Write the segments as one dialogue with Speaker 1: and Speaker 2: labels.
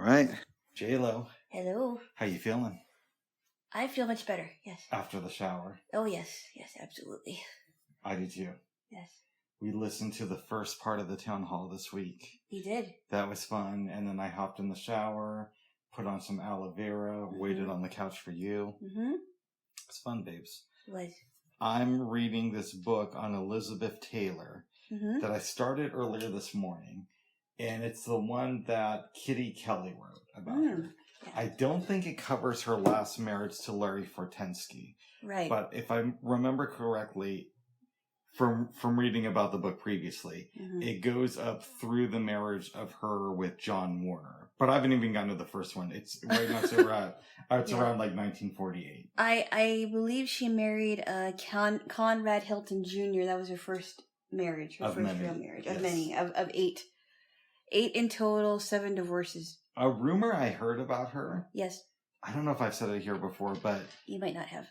Speaker 1: right. Jaylo,
Speaker 2: Hello.
Speaker 1: how you feeling
Speaker 2: I feel much better, yes.
Speaker 1: after the shower?
Speaker 2: Oh, yes, absolutely.
Speaker 1: I do too.
Speaker 2: Yes.
Speaker 1: We listened to the first part of the town hall this week.
Speaker 2: You did?
Speaker 1: That was fun. And then I hopped in the shower, put on some aloe vera, waited on the couch for you.
Speaker 2: Mm-hmm.
Speaker 1: It's fun, babes.
Speaker 2: It was.
Speaker 1: I'm reading this book on Elizabeth Taylor that I started earlier this morning. And it's the one that Kitty Kelly wrote about her. Yeah. I don't think it covers her last marriage to Larry Fortensky.
Speaker 2: Right.
Speaker 1: But if I remember correctly, from reading about the book previously, it goes up through the marriage of her with John Warner. But I haven't even gotten to the first one. It's right now, so it's around like 1948. I
Speaker 2: believe she married Conrad Hilton Jr. That was her first marriage. Her first real marriage. Yes. Of many. Of 8. 8 in total, 7 divorces.
Speaker 1: A rumor I heard about her.
Speaker 2: Yes.
Speaker 1: I don't know if I've said it here before, but
Speaker 2: you might not have.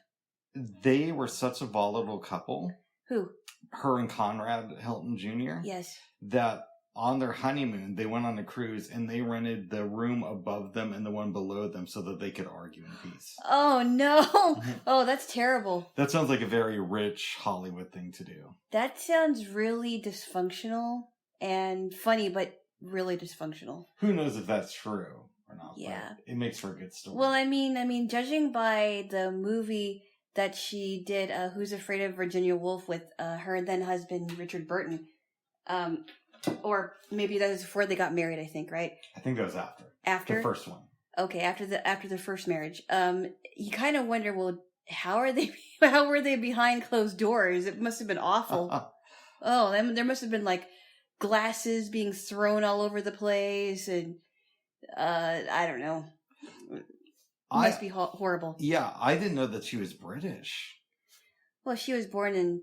Speaker 1: They were such a volatile couple.
Speaker 2: Who?
Speaker 1: Her and Conrad Hilton Jr.
Speaker 2: Yes.
Speaker 1: That on their honeymoon, they went on a cruise and they rented the room above them and the one below them so that they could argue in peace.
Speaker 2: Oh, no. Oh, that's terrible.
Speaker 1: That sounds like a very rich Hollywood thing to do.
Speaker 2: That sounds really dysfunctional and funny, but really dysfunctional.
Speaker 1: Who knows if that's true or not?
Speaker 2: Yeah.
Speaker 1: But it makes for a good story.
Speaker 2: Well, I mean, judging by the movie that she did, Who's Afraid of Virginia Woolf, with her then husband Richard Burton, or maybe that was before they got married, I think, right?
Speaker 1: I think that was after.
Speaker 2: After?
Speaker 1: The first one.
Speaker 2: Okay, after the first marriage. You kind of wonder, well, how were they behind closed doors? It must have been awful. Oh, there must have been like glasses being thrown all over the place, and I don't know. It must be horrible.
Speaker 1: Yeah, I didn't know that she was British.
Speaker 2: Well, she was born in...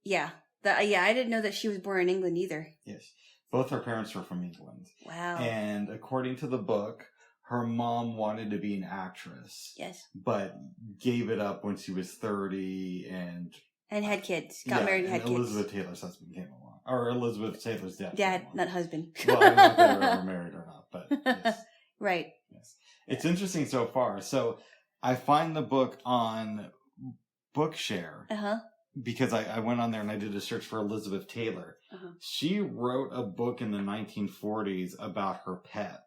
Speaker 2: Yeah. I didn't know that she was born in England either.
Speaker 1: Yes. Both her parents were from England.
Speaker 2: Wow.
Speaker 1: And according to the book, her mom wanted to be an actress.
Speaker 2: Yes.
Speaker 1: But gave it up when she was 30 and
Speaker 2: had kids. Got married and had kids.
Speaker 1: Elizabeth Taylor's husband came along. Or Elizabeth Taylor's dad.
Speaker 2: Dad, not husband.
Speaker 1: Well, I don't know if they were ever married or not, but yes.
Speaker 2: Right.
Speaker 1: Yes. It's interesting so far. So I find the book on Bookshare. Because I went on there and I did a search for Elizabeth Taylor. She wrote a book in the 1940s about her pet.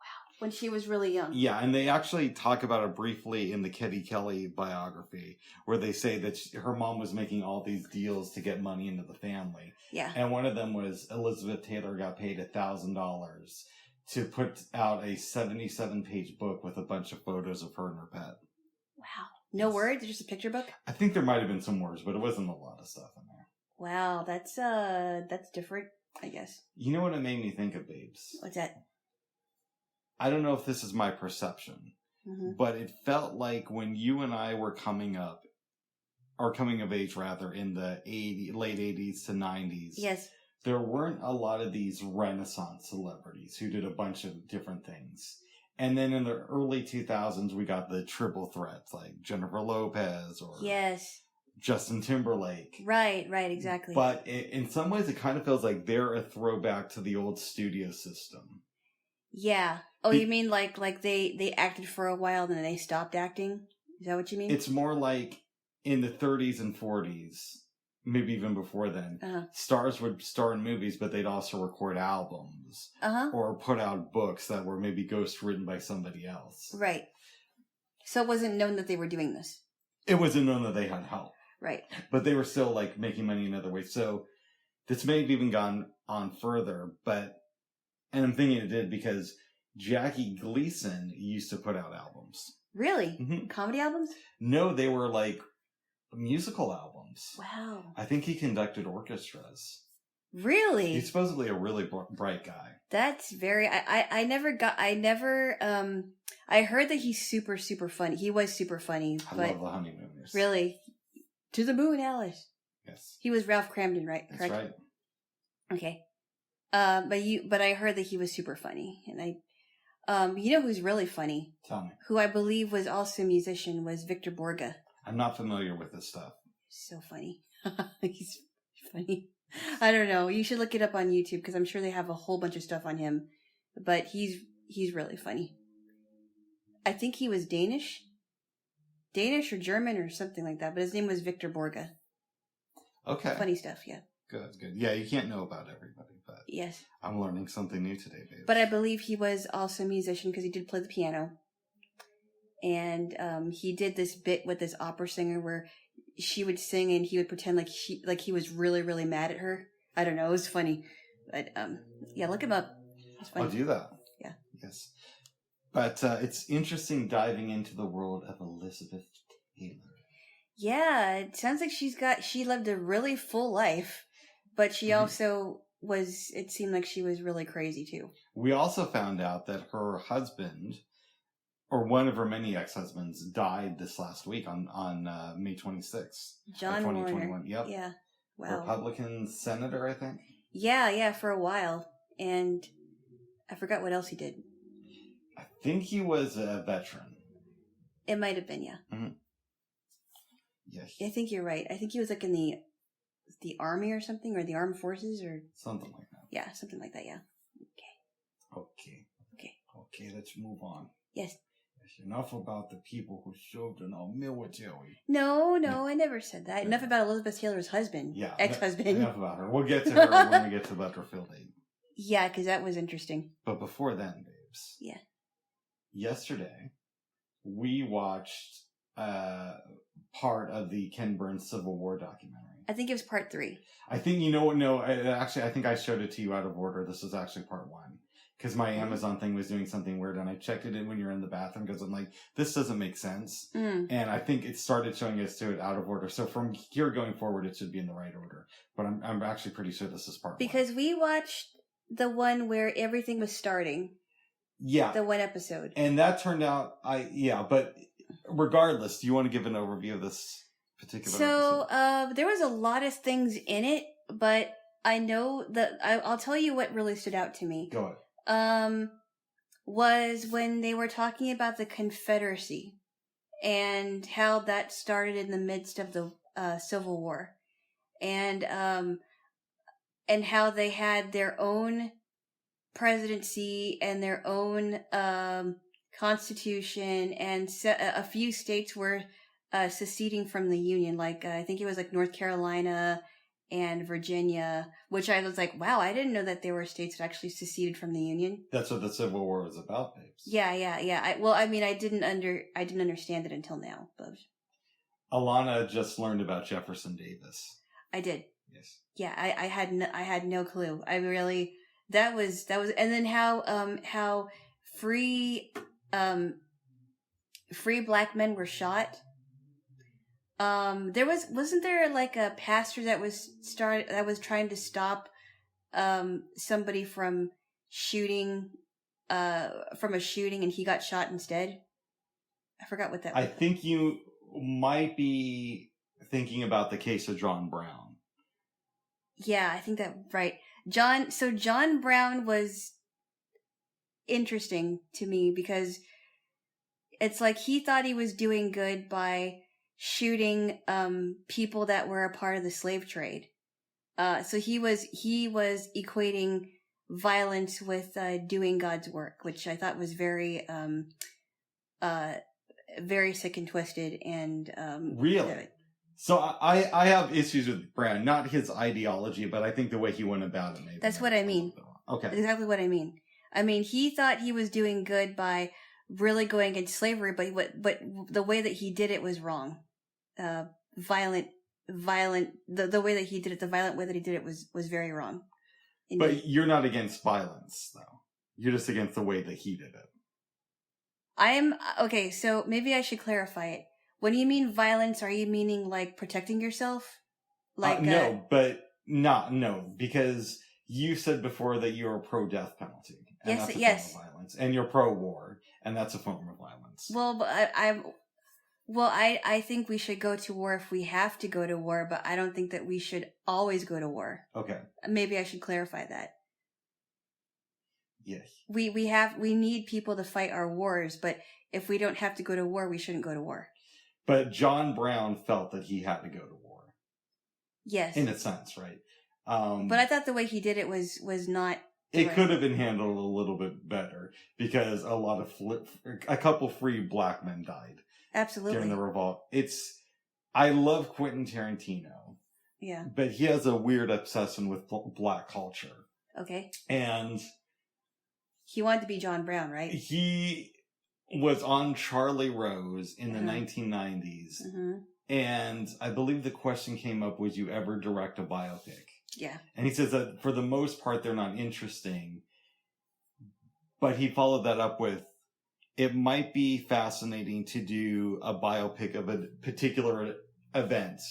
Speaker 2: Wow. When she was really young.
Speaker 1: Yeah, and they actually talk about it briefly in the Kitty Kelly biography, where they say that her mom was making all these deals to get money into the family.
Speaker 2: Yeah.
Speaker 1: And one of them was Elizabeth Taylor got paid $1,000 to put out a 77-page book with a bunch of photos of her and her pet.
Speaker 2: Wow. No words? Just a picture book?
Speaker 1: I think there might have been some words, but it wasn't a lot of stuff in there.
Speaker 2: Wow, that's different, I guess.
Speaker 1: You know what it made me think of, babes?
Speaker 2: What's that?
Speaker 1: I don't know if this is my perception, but it felt like when you and I were coming of age rather, in the late 80s to 90s.
Speaker 2: Yes.
Speaker 1: There weren't a lot of these Renaissance celebrities who did a bunch of different things. And then in the early 2000s, we got the triple threats like Jennifer Lopez or Justin Timberlake.
Speaker 2: Right, exactly.
Speaker 1: But in some ways, it kind of feels like they're a throwback to the old studio system.
Speaker 2: Yeah. Oh, you mean like they acted for a while and then they stopped acting? Is that what you mean?
Speaker 1: It's more like in the 30s and 40s, maybe even before then, stars would star in movies, but they'd also record albums or put out books that were maybe ghost written by somebody else.
Speaker 2: Right. So it wasn't known that they were doing this.
Speaker 1: It wasn't known that they had help.
Speaker 2: Right.
Speaker 1: But they were still like making money in other ways. So this may have even gone on further, and I'm thinking it did because Jackie Gleason used to put out albums.
Speaker 2: Really? Comedy albums?
Speaker 1: No, they were like musical albums.
Speaker 2: Wow.
Speaker 1: I think he conducted orchestras.
Speaker 2: Really?
Speaker 1: He's supposedly a really bright guy.
Speaker 2: That's very... I heard that he's super, super funny. He was super funny.
Speaker 1: I love the Honeymooners.
Speaker 2: Really? To the moon, Alice.
Speaker 1: Yes.
Speaker 2: He was Ralph Cramden, right?
Speaker 1: That's right.
Speaker 2: Okay. But I heard that he was super funny. And you know who's really funny?
Speaker 1: Tell me.
Speaker 2: Who I believe was also a musician was Victor Borge.
Speaker 1: I'm not familiar with this stuff.
Speaker 2: So funny. He's funny. I don't know. You should look it up on YouTube because I'm sure they have a whole bunch of stuff on him. But he's he's really funny. I think he was Danish or German or something like that, but his name was Victor Borge.
Speaker 1: Okay.
Speaker 2: Funny stuff, yeah.
Speaker 1: Good. Yeah, you can't know about everybody, but
Speaker 2: yes,
Speaker 1: I'm learning something new today, babe.
Speaker 2: But I believe he was also a musician because he did play the piano. And he did this bit with this opera singer where she would sing and he would pretend like he was really, really mad at her. I don't know. It was funny. But yeah, look him up. It's funny.
Speaker 1: I'll do that.
Speaker 2: Yeah.
Speaker 1: Yes. But it's interesting diving into the world of Elizabeth Taylor. Yeah,
Speaker 2: it sounds like she lived a really full life, but she also it seemed like she was really crazy too.
Speaker 1: We also found out that her husband, or one of her many ex-husbands, died this last week on May 26th.
Speaker 2: John
Speaker 1: 2021.
Speaker 2: Warner.
Speaker 1: Yep.
Speaker 2: Yeah. Wow.
Speaker 1: Republican senator, I think.
Speaker 2: Yeah, for a while. And I forgot what else he did.
Speaker 1: I think he was a veteran.
Speaker 2: It might have been, yeah.
Speaker 1: Mm-hmm. Yes.
Speaker 2: I think you're right. I think he was like in the army or something, or the armed forces, or
Speaker 1: something like that.
Speaker 2: Yeah, something like that, yeah.
Speaker 1: Okay, let's move on.
Speaker 2: Yes.
Speaker 1: Enough about the people who served in our military.
Speaker 2: No, I never said that. Enough about Elizabeth Taylor's husband.
Speaker 1: Yeah.
Speaker 2: Ex-husband.
Speaker 1: Enough about her. We'll get to her when we get to Butterfield 8.
Speaker 2: Yeah, because that was interesting.
Speaker 1: But before then, babes.
Speaker 2: Yeah.
Speaker 1: Yesterday, we watched part of the Ken Burns Civil War documentary.
Speaker 2: I think it was part 3.
Speaker 1: I think, I think I showed it to you out of order. This was actually part 1. Because my Amazon thing was doing something weird, and I checked it in when you're in the bathroom, because I'm like, this doesn't make sense. And I think it started showing us to it out of order. So from here going forward, it should be in the right order. But I'm actually pretty sure this is part 1.
Speaker 2: Because we watched the one where everything was starting.
Speaker 1: Yeah.
Speaker 2: The one episode.
Speaker 1: And that turned out, but regardless, do you want to give an overview of this particular episode?
Speaker 2: There was a lot of things in it, but I know that I'll tell you what really stood out to me.
Speaker 1: Go ahead.
Speaker 2: Was when they were talking about the Confederacy and how that started in the midst of the Civil War, and how they had their own presidency and their own constitution, and a few states were seceding from the Union, like I think it was like North Carolina and Virginia, which I was like, wow, I didn't know that there were states that actually seceded from the Union.
Speaker 1: That's what the Civil War was about, babes.
Speaker 2: Yeah. I didn't understand it until now, but
Speaker 1: Alana just learned about Jefferson Davis.
Speaker 2: I did.
Speaker 1: Yes.
Speaker 2: Yeah, I had no clue. I really that was, and then how free black men were shot. Wasn't there like a pastor that was trying to stop somebody from shooting from a shooting, and he got shot instead? I forgot what that was.
Speaker 1: I think you might be thinking about the case of John Brown.
Speaker 2: Yeah, I think that right. John Brown was interesting to me because it's like he thought he was doing good by shooting people that were a part of the slave trade. So he was equating violence with doing God's work, which I thought was very very sick and twisted. And
Speaker 1: really, so I have issues with Brown, not his ideology, but I think the way he went about it. Maybe
Speaker 2: that's what I mean.
Speaker 1: Okay,
Speaker 2: that's exactly what I mean. I mean, he thought he was doing good by really going against slavery, but the way that he did it was wrong. Violent. The way that he did it, the violent way that he did it was very wrong. Indeed.
Speaker 1: But you're not against violence, though. You're just against the way that he did it.
Speaker 2: Okay, so maybe I should clarify it. When you mean violence, are you meaning like protecting yourself? Like
Speaker 1: no, because you said before that you're pro-death penalty. And that's a form of violence. And you're pro-war, and that's a form of violence.
Speaker 2: Well, I think we should go to war if we have to go to war, but I don't think that we should always go to war.
Speaker 1: Okay.
Speaker 2: Maybe I should clarify that.
Speaker 1: Yes.
Speaker 2: We need people to fight our wars, but if we don't have to go to war, we shouldn't go to war.
Speaker 1: But John Brown felt that he had to go to war.
Speaker 2: Yes.
Speaker 1: In a sense, right?
Speaker 2: But I thought the way he did it was not
Speaker 1: It could have been handled a little bit better because a couple free black men died.
Speaker 2: Absolutely.
Speaker 1: During the revolt. I love Quentin Tarantino.
Speaker 2: Yeah.
Speaker 1: But he has a weird obsession with black culture.
Speaker 2: Okay.
Speaker 1: And
Speaker 2: he wanted to be John Brown, right?
Speaker 1: He was on Charlie Rose in the 1990s. Mm-hmm. And I believe the question came up, would you ever direct a biopic?
Speaker 2: Yeah.
Speaker 1: And he says that for the most part, they're not interesting. But he followed that up with, it might be fascinating to do a biopic of a particular event.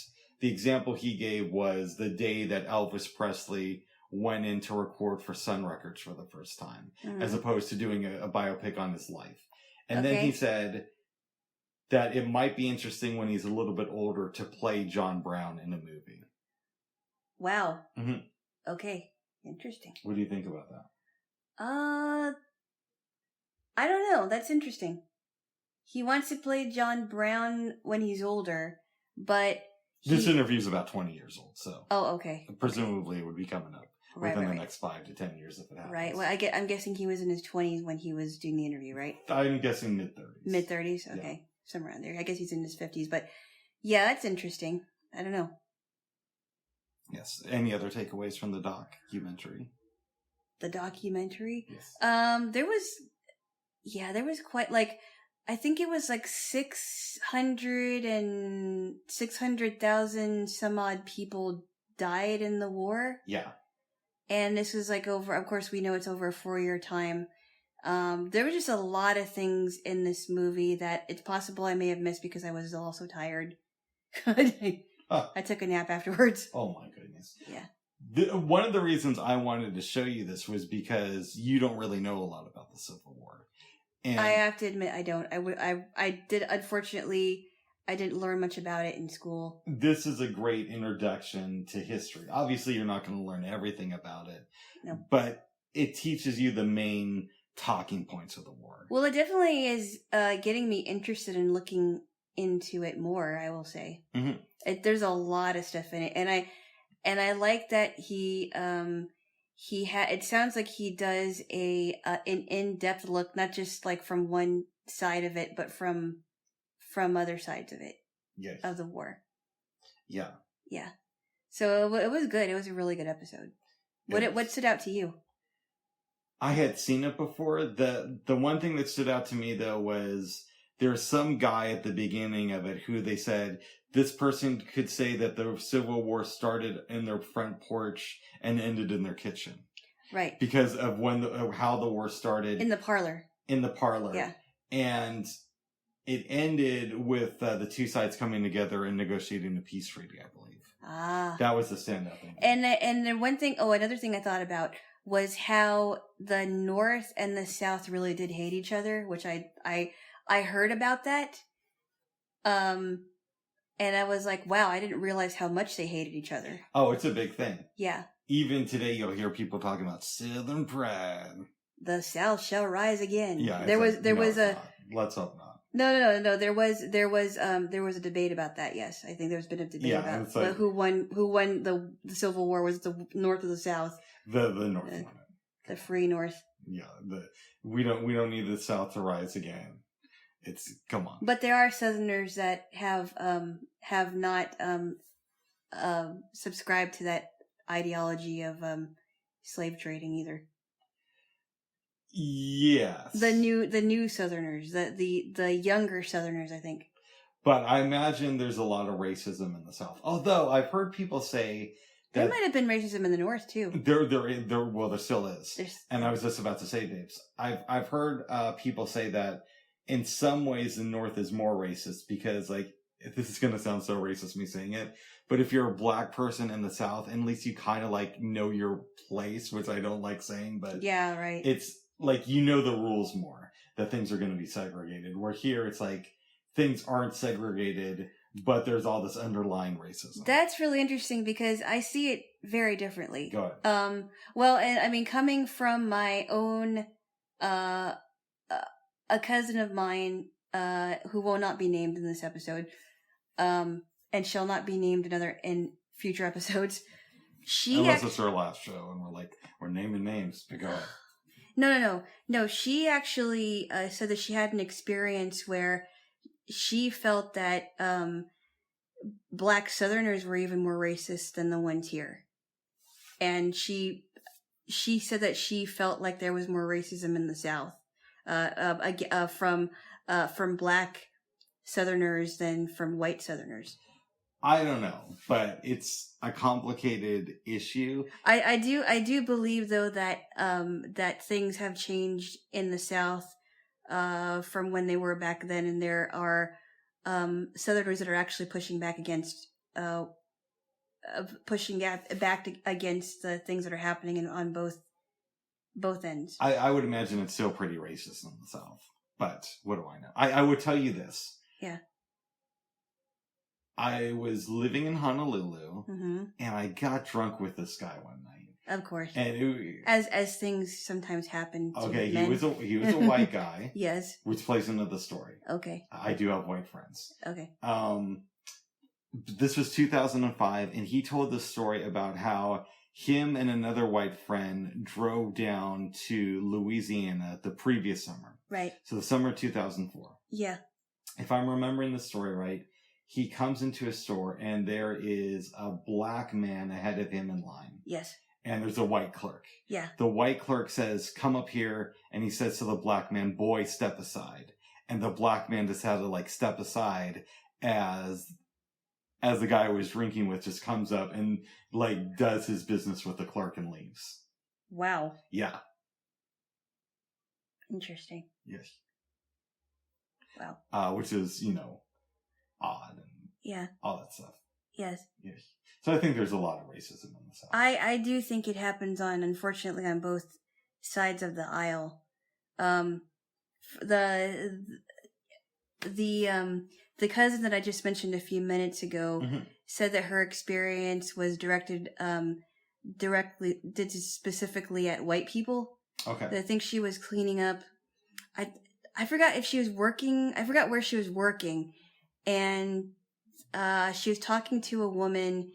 Speaker 1: The example he gave was the day that Elvis Presley went in to record for Sun Records for the first time, as opposed to doing a biopic on his life. And then he said that it might be interesting when he's a little bit older to play John Brown in a movie.
Speaker 2: Wow. Mm-hmm. Okay. Interesting.
Speaker 1: What do you think about that?
Speaker 2: I don't know. That's interesting. He wants to play John Brown when he's older, but...
Speaker 1: This interview's about 20 years old, so...
Speaker 2: Oh, okay.
Speaker 1: Presumably it would be coming up within the next 5 to 10 years if it happens.
Speaker 2: Right. Well, I'm guessing he was in his 20s when he was doing the interview, right?
Speaker 1: I'm guessing mid-30s.
Speaker 2: Mid-30s? Okay. Yeah. Somewhere around there. I guess he's in his 50s, but... Yeah, that's interesting. I don't know.
Speaker 1: Yes. Any other takeaways from the documentary?
Speaker 2: The documentary?
Speaker 1: Yes.
Speaker 2: There was quite, like... I think it was like 600,000 some odd people died in the war.
Speaker 1: Yeah.
Speaker 2: And this was like over, of course we know it's over a 4-year time. There were just a lot of things in this movie that it's possible I may have missed because I was also tired. I took a nap afterwards.
Speaker 1: Oh my goodness.
Speaker 2: Yeah.
Speaker 1: One of the reasons I wanted to show you this was because you don't really know a lot about the Civil War. And
Speaker 2: I have to admit, I don't. I did, unfortunately, I didn't learn much about it in school.
Speaker 1: This is a great introduction to history. Obviously, you're not going to learn everything about it.
Speaker 2: No.
Speaker 1: But it teaches you the main talking points of the war.
Speaker 2: Well, it definitely is getting me interested in looking into it more, I will say. Mm-hmm. There's a lot of stuff in it. And I like that it sounds like he does an in-depth look, not just like from one side of it, but from other sides of it.
Speaker 1: Yes.
Speaker 2: Of the war.
Speaker 1: Yeah.
Speaker 2: Yeah. So it was good. It was a really good episode. What stood out to you?
Speaker 1: I had seen it before. The one thing that stood out to me though was there's some guy at the beginning of it who they said this person could say that the Civil War started in their front porch and ended in their kitchen.
Speaker 2: Right.
Speaker 1: Because of how the war started.
Speaker 2: In the parlor.
Speaker 1: Yeah. And it ended with the two sides coming together and negotiating a peace treaty, I believe. Ah. That was the standout thing.
Speaker 2: And then another thing I thought about was how the North and the South really did hate each other, which I heard about that. And I was like, wow, I didn't realize how much they hated each other.
Speaker 1: Oh, it's a big thing.
Speaker 2: Yeah.
Speaker 1: Even today, you'll hear people talking about Southern pride.
Speaker 2: The South shall rise again.
Speaker 1: Yeah. Let's hope not.
Speaker 2: No. There was a debate about that. Yes, I think there's been a debate about like, who won the Civil War. Was it the North or the South?
Speaker 1: The North won it.
Speaker 2: The free North.
Speaker 1: Yeah. We don't need the South to rise again. Come on.
Speaker 2: But there are Southerners that have not subscribed to that ideology of slave trading either.
Speaker 1: Yes.
Speaker 2: The new Southerners, the younger Southerners, I think.
Speaker 1: But I imagine there's a lot of racism in the South. Although I've heard people say that
Speaker 2: there might have been racism in the North too.
Speaker 1: There still is. And I was just about to say, Babes, I've heard people say that in some ways the North is more racist because, like, this is going to sound so racist me saying it, but if you're a black person in the South, at least you kind of like know your place, which I don't like saying, but
Speaker 2: yeah, right.
Speaker 1: It's like, you know, the rules more, that things are going to be segregated. Where here it's like things aren't segregated, but there's all this underlying racism.
Speaker 2: That's really interesting because I see it very differently.
Speaker 1: Go ahead.
Speaker 2: Well, and I mean, coming from my own, a cousin of mine, who will not be named in this episode, and shall not be named in future episodes.
Speaker 1: Unless it's her last show and we're naming names. But go ahead.
Speaker 2: No. She actually said that she had an experience where she felt that Black Southerners were even more racist than the ones here, and she said that she felt like there was more racism in the South from Black Southerners than from white Southerners.
Speaker 1: I don't know, but it's a complicated issue.
Speaker 2: I do believe though that that things have changed in the South from when they were back then, and there are Southerners that are actually pushing back against against the things that are happening on both ends.
Speaker 1: I would imagine it's still pretty racist in the South, but what do I know? I would tell you this.
Speaker 2: Yeah.
Speaker 1: I was living in Honolulu, and I got drunk with this guy one night.
Speaker 2: Of course,
Speaker 1: and
Speaker 2: as things sometimes happen. To
Speaker 1: okay,
Speaker 2: men.
Speaker 1: he was a white guy.
Speaker 2: Yes,
Speaker 1: which plays into the story.
Speaker 2: Okay,
Speaker 1: I do have white friends.
Speaker 2: Okay.
Speaker 1: This was 2005, and he told the story about how him and another white friend drove down to Louisiana the previous summer.
Speaker 2: Right.
Speaker 1: So the summer of 2004.
Speaker 2: Yeah.
Speaker 1: If I'm remembering the story right, he comes into a store and there is a black man ahead of him in line.
Speaker 2: Yes.
Speaker 1: And there's a white clerk.
Speaker 2: Yeah.
Speaker 1: The white clerk says, "Come up here." And he says to the black man, "Boy, step aside." And the black man just had to step aside as the guy I was drinking with just comes up and does his business with the clerk and leaves.
Speaker 2: Wow.
Speaker 1: Yeah.
Speaker 2: Interesting.
Speaker 1: Yes.
Speaker 2: Wow.
Speaker 1: Which is, odd and all that stuff.
Speaker 2: Yes.
Speaker 1: Yes. So I think there's a lot of racism in the South.
Speaker 2: I do think it happens unfortunately on both sides of the aisle. The cousin that I just mentioned a few minutes ago said that her experience was directed specifically at white people.
Speaker 1: Okay.
Speaker 2: I think she was cleaning up. I forgot if she was working. I forgot where she was working, and she was talking to a woman,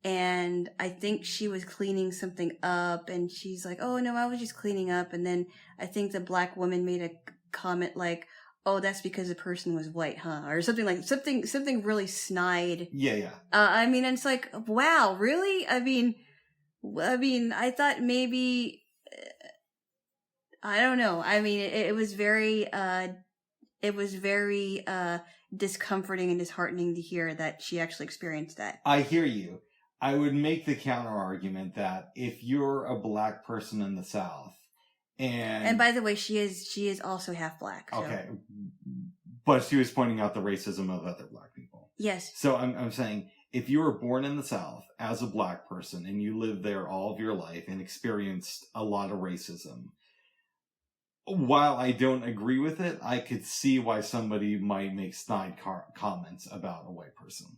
Speaker 2: and I think she was cleaning something up, and she's like, "Oh no, I was just cleaning up," and then I think the black woman made a comment like, "Oh, that's because the person was white, huh?" Or something really snide.
Speaker 1: Yeah.
Speaker 2: I mean, and it's like, wow, really? I mean, I thought maybe, I don't know. I mean, it was very discomforting and disheartening to hear that she actually experienced that.
Speaker 1: I hear you. I would make the counter argument that if you're a black person in the South, and
Speaker 2: by the way, she is also half black. So.
Speaker 1: Okay, but she was pointing out the racism of other black people.
Speaker 2: Yes.
Speaker 1: So I'm saying if you were born in the South as a black person and you lived there all of your life and experienced a lot of racism, while I don't agree with it, I could see why somebody might make snide comments about a white person.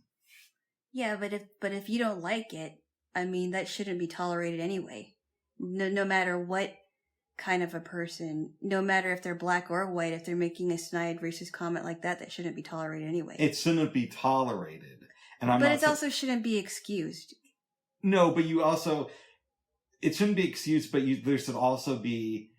Speaker 2: Yeah, but if you don't like it, I mean, that shouldn't be tolerated anyway. No matter what kind of a person, no matter if they're black or white, if they're making a snide racist comment like that shouldn't be tolerated anyway.
Speaker 1: It shouldn't be tolerated.
Speaker 2: But it also shouldn't be excused.
Speaker 1: No, but it shouldn't be excused, but there should also be,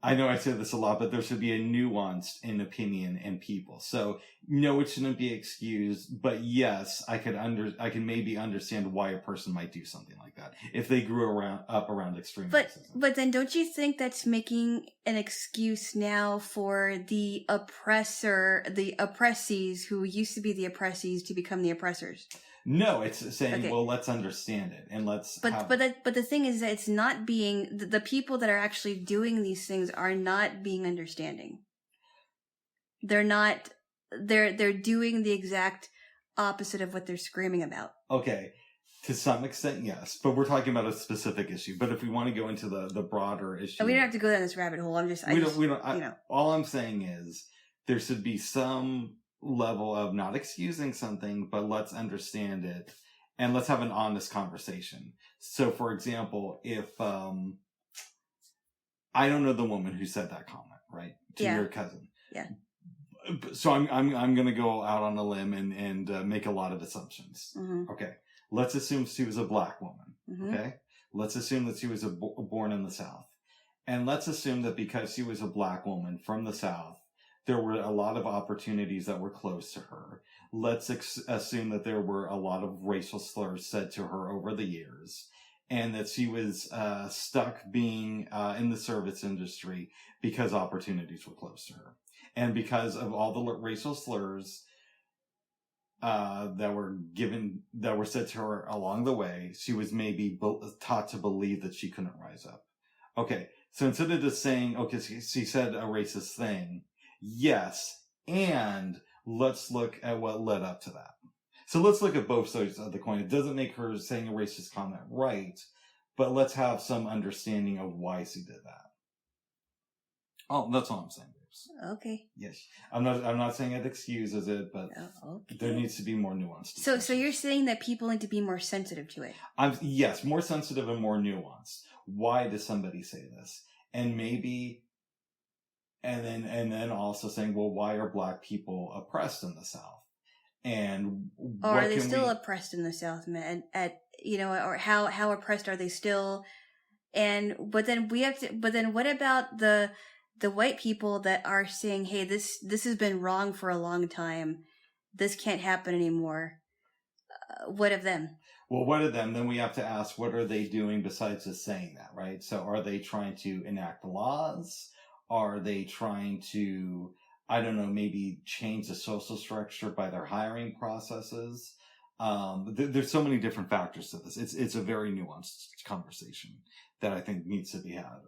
Speaker 1: I know I say this a lot, but there should be a nuance in opinion and people. So, no, it shouldn't be excused, but yes, I can maybe understand why a person might do something like that if they grew up around extreme racism. But
Speaker 2: then don't you think that's making an excuse now for the oppressees who used to be the oppressees to become the oppressors?
Speaker 1: No, it's saying, well, let's understand it and let's.
Speaker 2: But the thing is that it's not being the people that are actually doing these things are not being understanding. They're not. They're doing the exact opposite of what they're screaming about. Okay,
Speaker 1: to some extent, yes, but we're talking about a specific issue. But if we want to go into the broader issue,
Speaker 2: we don't have to go down this rabbit hole.
Speaker 1: All I'm saying is there should be some level of not excusing something, but let's understand it and let's have an honest conversation. So, for example, if I don't know the woman who said that comment, right, to your cousin, so I'm going to go out on a limb and make a lot of assumptions. Okay, let's assume she was a black woman. Okay, Let's assume that she was born in the South. And let's assume that because she was a black woman from the South, there were a lot of opportunities that were close to her. Let's assume that there were a lot of racial slurs said to her over the years, and that she was stuck being in the service industry because opportunities were close to her. And because of all the racial slurs that were said to her along the way, she was maybe taught to believe that she couldn't rise up. Okay, so instead of just saying, okay, she said a racist thing, yes, and let's look at what led up to that. So let's look at both sides of the coin. It doesn't make her saying a racist comment right, but let's have some understanding of why she did that. Oh, that's all I'm saying, babes.
Speaker 2: Okay.
Speaker 1: Yes. I'm not saying it excuses it, but
Speaker 2: okay.
Speaker 1: There needs to be more nuance.
Speaker 2: So you're saying that people need to be more sensitive to it?
Speaker 1: Yes, more sensitive and more nuanced. Why does somebody say this? And maybe, and then also saying, well, why are black people oppressed in the South? And
Speaker 2: are they still oppressed in the South, man? Or how oppressed are they still? But then what about the white people that are saying, hey, this has been wrong for a long time. This can't happen anymore. What of them? Well,
Speaker 1: what of them? Then we have to ask, what are they doing besides just saying that, right? So are they trying to enact laws? Are they trying to, I don't know, maybe change the social structure by their hiring processes? There's so many different factors to this. It's a very nuanced conversation that I think needs to be had.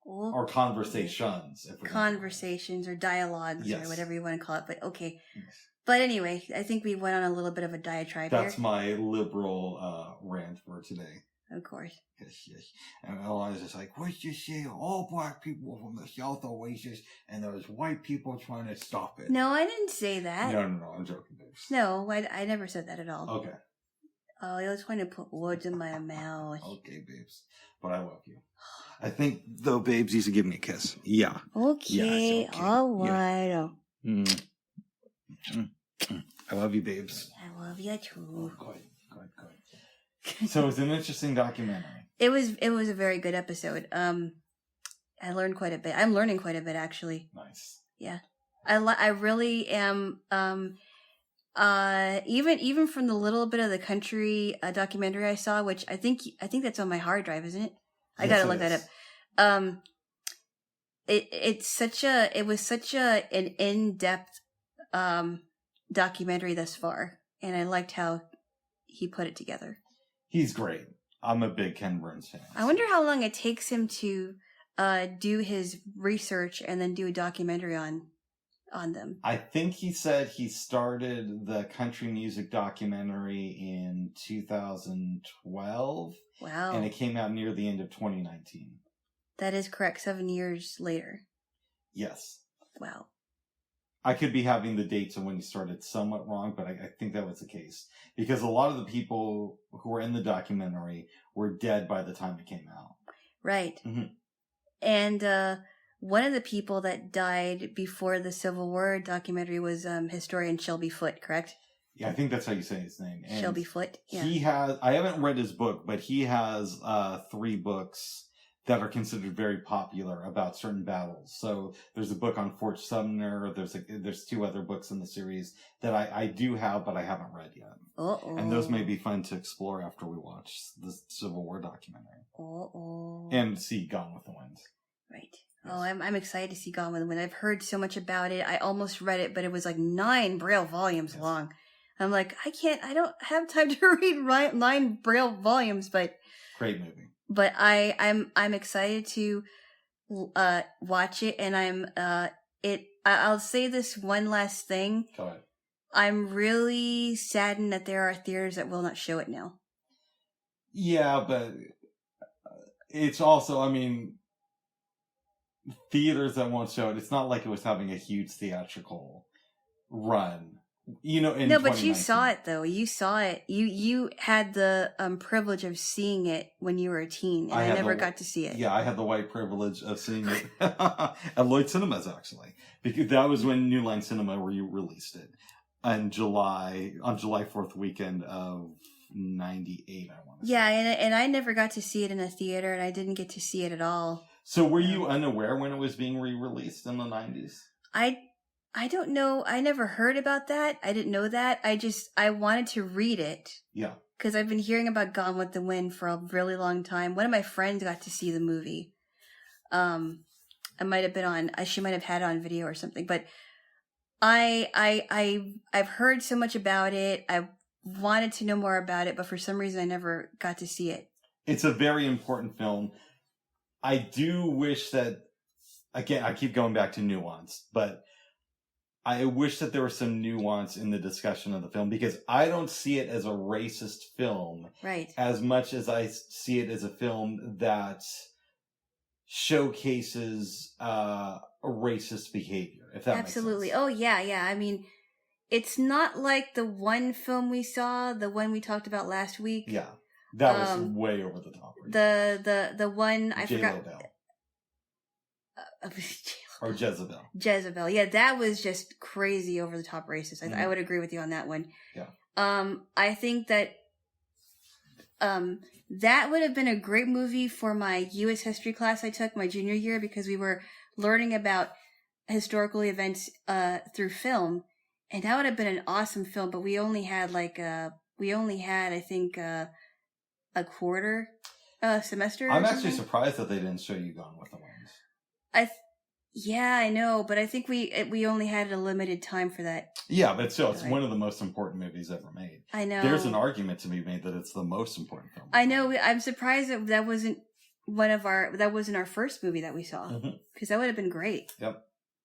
Speaker 1: Or conversations.
Speaker 2: Conversations or dialogues,
Speaker 1: yes,
Speaker 2: or whatever you want to call it. But okay. Yes. But anyway, I think we went on a little bit of a diatribe
Speaker 1: That's here. My liberal rant for today.
Speaker 2: Of course.
Speaker 1: Yes. And Eli's just like, what's you say? All black people from the South are racist, and there's white people trying to stop it.
Speaker 2: No, I didn't say that.
Speaker 1: No, I'm joking, babes.
Speaker 2: No, I never said that at all.
Speaker 1: Okay.
Speaker 2: Oh, you was trying to put words in my mouth.
Speaker 1: Okay, babes. But I love you. I think, though, babes, you should give me a kiss. Yeah.
Speaker 2: Okay,
Speaker 1: yes,
Speaker 2: all right.
Speaker 1: Yeah. I love you, babes.
Speaker 2: I love you, too.
Speaker 1: Oh, good. So it was an interesting documentary.
Speaker 2: It was a very good episode. I learned quite a bit. I'm learning quite a bit, actually.
Speaker 1: Nice.
Speaker 2: Yeah. I really am, even from the little bit of the country documentary I saw, which I think that's on my hard drive, isn't it? I gotta look that up. It was such an in-depth documentary thus far, and I liked how he put it together.
Speaker 1: He's great. I'm a big Ken Burns fan.
Speaker 2: I wonder how long it takes him to do his research and then do a documentary on them.
Speaker 1: I think he said he started the country music documentary in 2012.
Speaker 2: Wow.
Speaker 1: And it came out near the end of 2019.
Speaker 2: That is correct. 7 years later.
Speaker 1: Yes.
Speaker 2: Wow.
Speaker 1: I could be having the dates of when he started somewhat wrong, but I think that was the case. Because a lot of the people who were in the documentary were dead by the time it came out.
Speaker 2: Right.
Speaker 1: Mm-hmm.
Speaker 2: And one of the people that died before the Civil War documentary was historian Shelby Foote, correct?
Speaker 1: Yeah, I think that's how you say his name. And
Speaker 2: Shelby Foote. Yeah.
Speaker 1: He has. I haven't read his book, but he has 3 books that are considered very popular about certain battles. So there's a book on Fort Sumner. There's 2 other books in the series that I do have, but I haven't read yet.
Speaker 2: Uh-oh.
Speaker 1: And those may be fun to explore after we watch the Civil War documentary.
Speaker 2: Uh-oh.
Speaker 1: And see Gone with the Wind.
Speaker 2: Right. Yes. Oh, I'm excited to see Gone with the Wind. I've heard so much about it. I almost read it, but it was like 9 Braille volumes long. I'm like, I don't have time to read 9 Braille volumes, but
Speaker 1: great movie.
Speaker 2: But I'm excited to watch it, and I'll say this one last thing.
Speaker 1: Go ahead.
Speaker 2: I'm really saddened that there are theaters that will not show it now.
Speaker 1: Yeah, but it's also, I mean, theaters that won't show it. It's not like it was having a huge theatrical run.
Speaker 2: No, but you saw it though. You saw it. You had the privilege of seeing it when you were a teen, and I never got to see it.
Speaker 1: Yeah, I had the white privilege of seeing it at Lloyd Cinemas, actually, because that was when New Line Cinema released it on July 4th weekend of 98, I want to
Speaker 2: Yeah,
Speaker 1: say.
Speaker 2: and I never got to see it in a theater, and I didn't get to see it at all.
Speaker 1: So were you unaware when it was being re-released in the 90s?
Speaker 2: I don't know. I never heard about that. I didn't know that. I wanted to read it.
Speaker 1: Yeah.
Speaker 2: Because I've been hearing about Gone with the Wind for a really long time. One of my friends got to see the movie. I might have been she might have had it on video or something, but I've heard so much about it. I wanted to know more about it, but for some reason I never got to see it.
Speaker 1: It's a very important film. I do wish that, again, I keep going back to nuance, but I wish that there was some nuance in the discussion of the film, because I don't see it as a racist film,
Speaker 2: right,
Speaker 1: as much as I see it as a film that showcases racist behavior, if that
Speaker 2: absolutely
Speaker 1: makes sense.
Speaker 2: Oh yeah. I mean, it's not like the one film we saw, the one we talked about last week.
Speaker 1: Yeah, that was way over the top.
Speaker 2: The one I forgot.
Speaker 1: Or Jezebel.
Speaker 2: Jezebel. Yeah, that was just crazy over the top racist. I would agree with you on that one.
Speaker 1: Yeah.
Speaker 2: I think that that would have been a great movie for my U.S. history class I took my junior year, because we were learning about historical events through film, and that would have been an awesome film. But we only had I think a quarter semester.
Speaker 1: I'm actually surprised that they didn't show you Gone with the Wind.
Speaker 2: Yeah, I know, but I think we only had a limited time for that.
Speaker 1: Yeah, but still, it's one of the most important movies ever made.
Speaker 2: I know.
Speaker 1: There's an argument to be made that it's the most important film.
Speaker 2: I know. I'm surprised that wasn't our first movie that we saw, because that would have been great.
Speaker 1: Yep.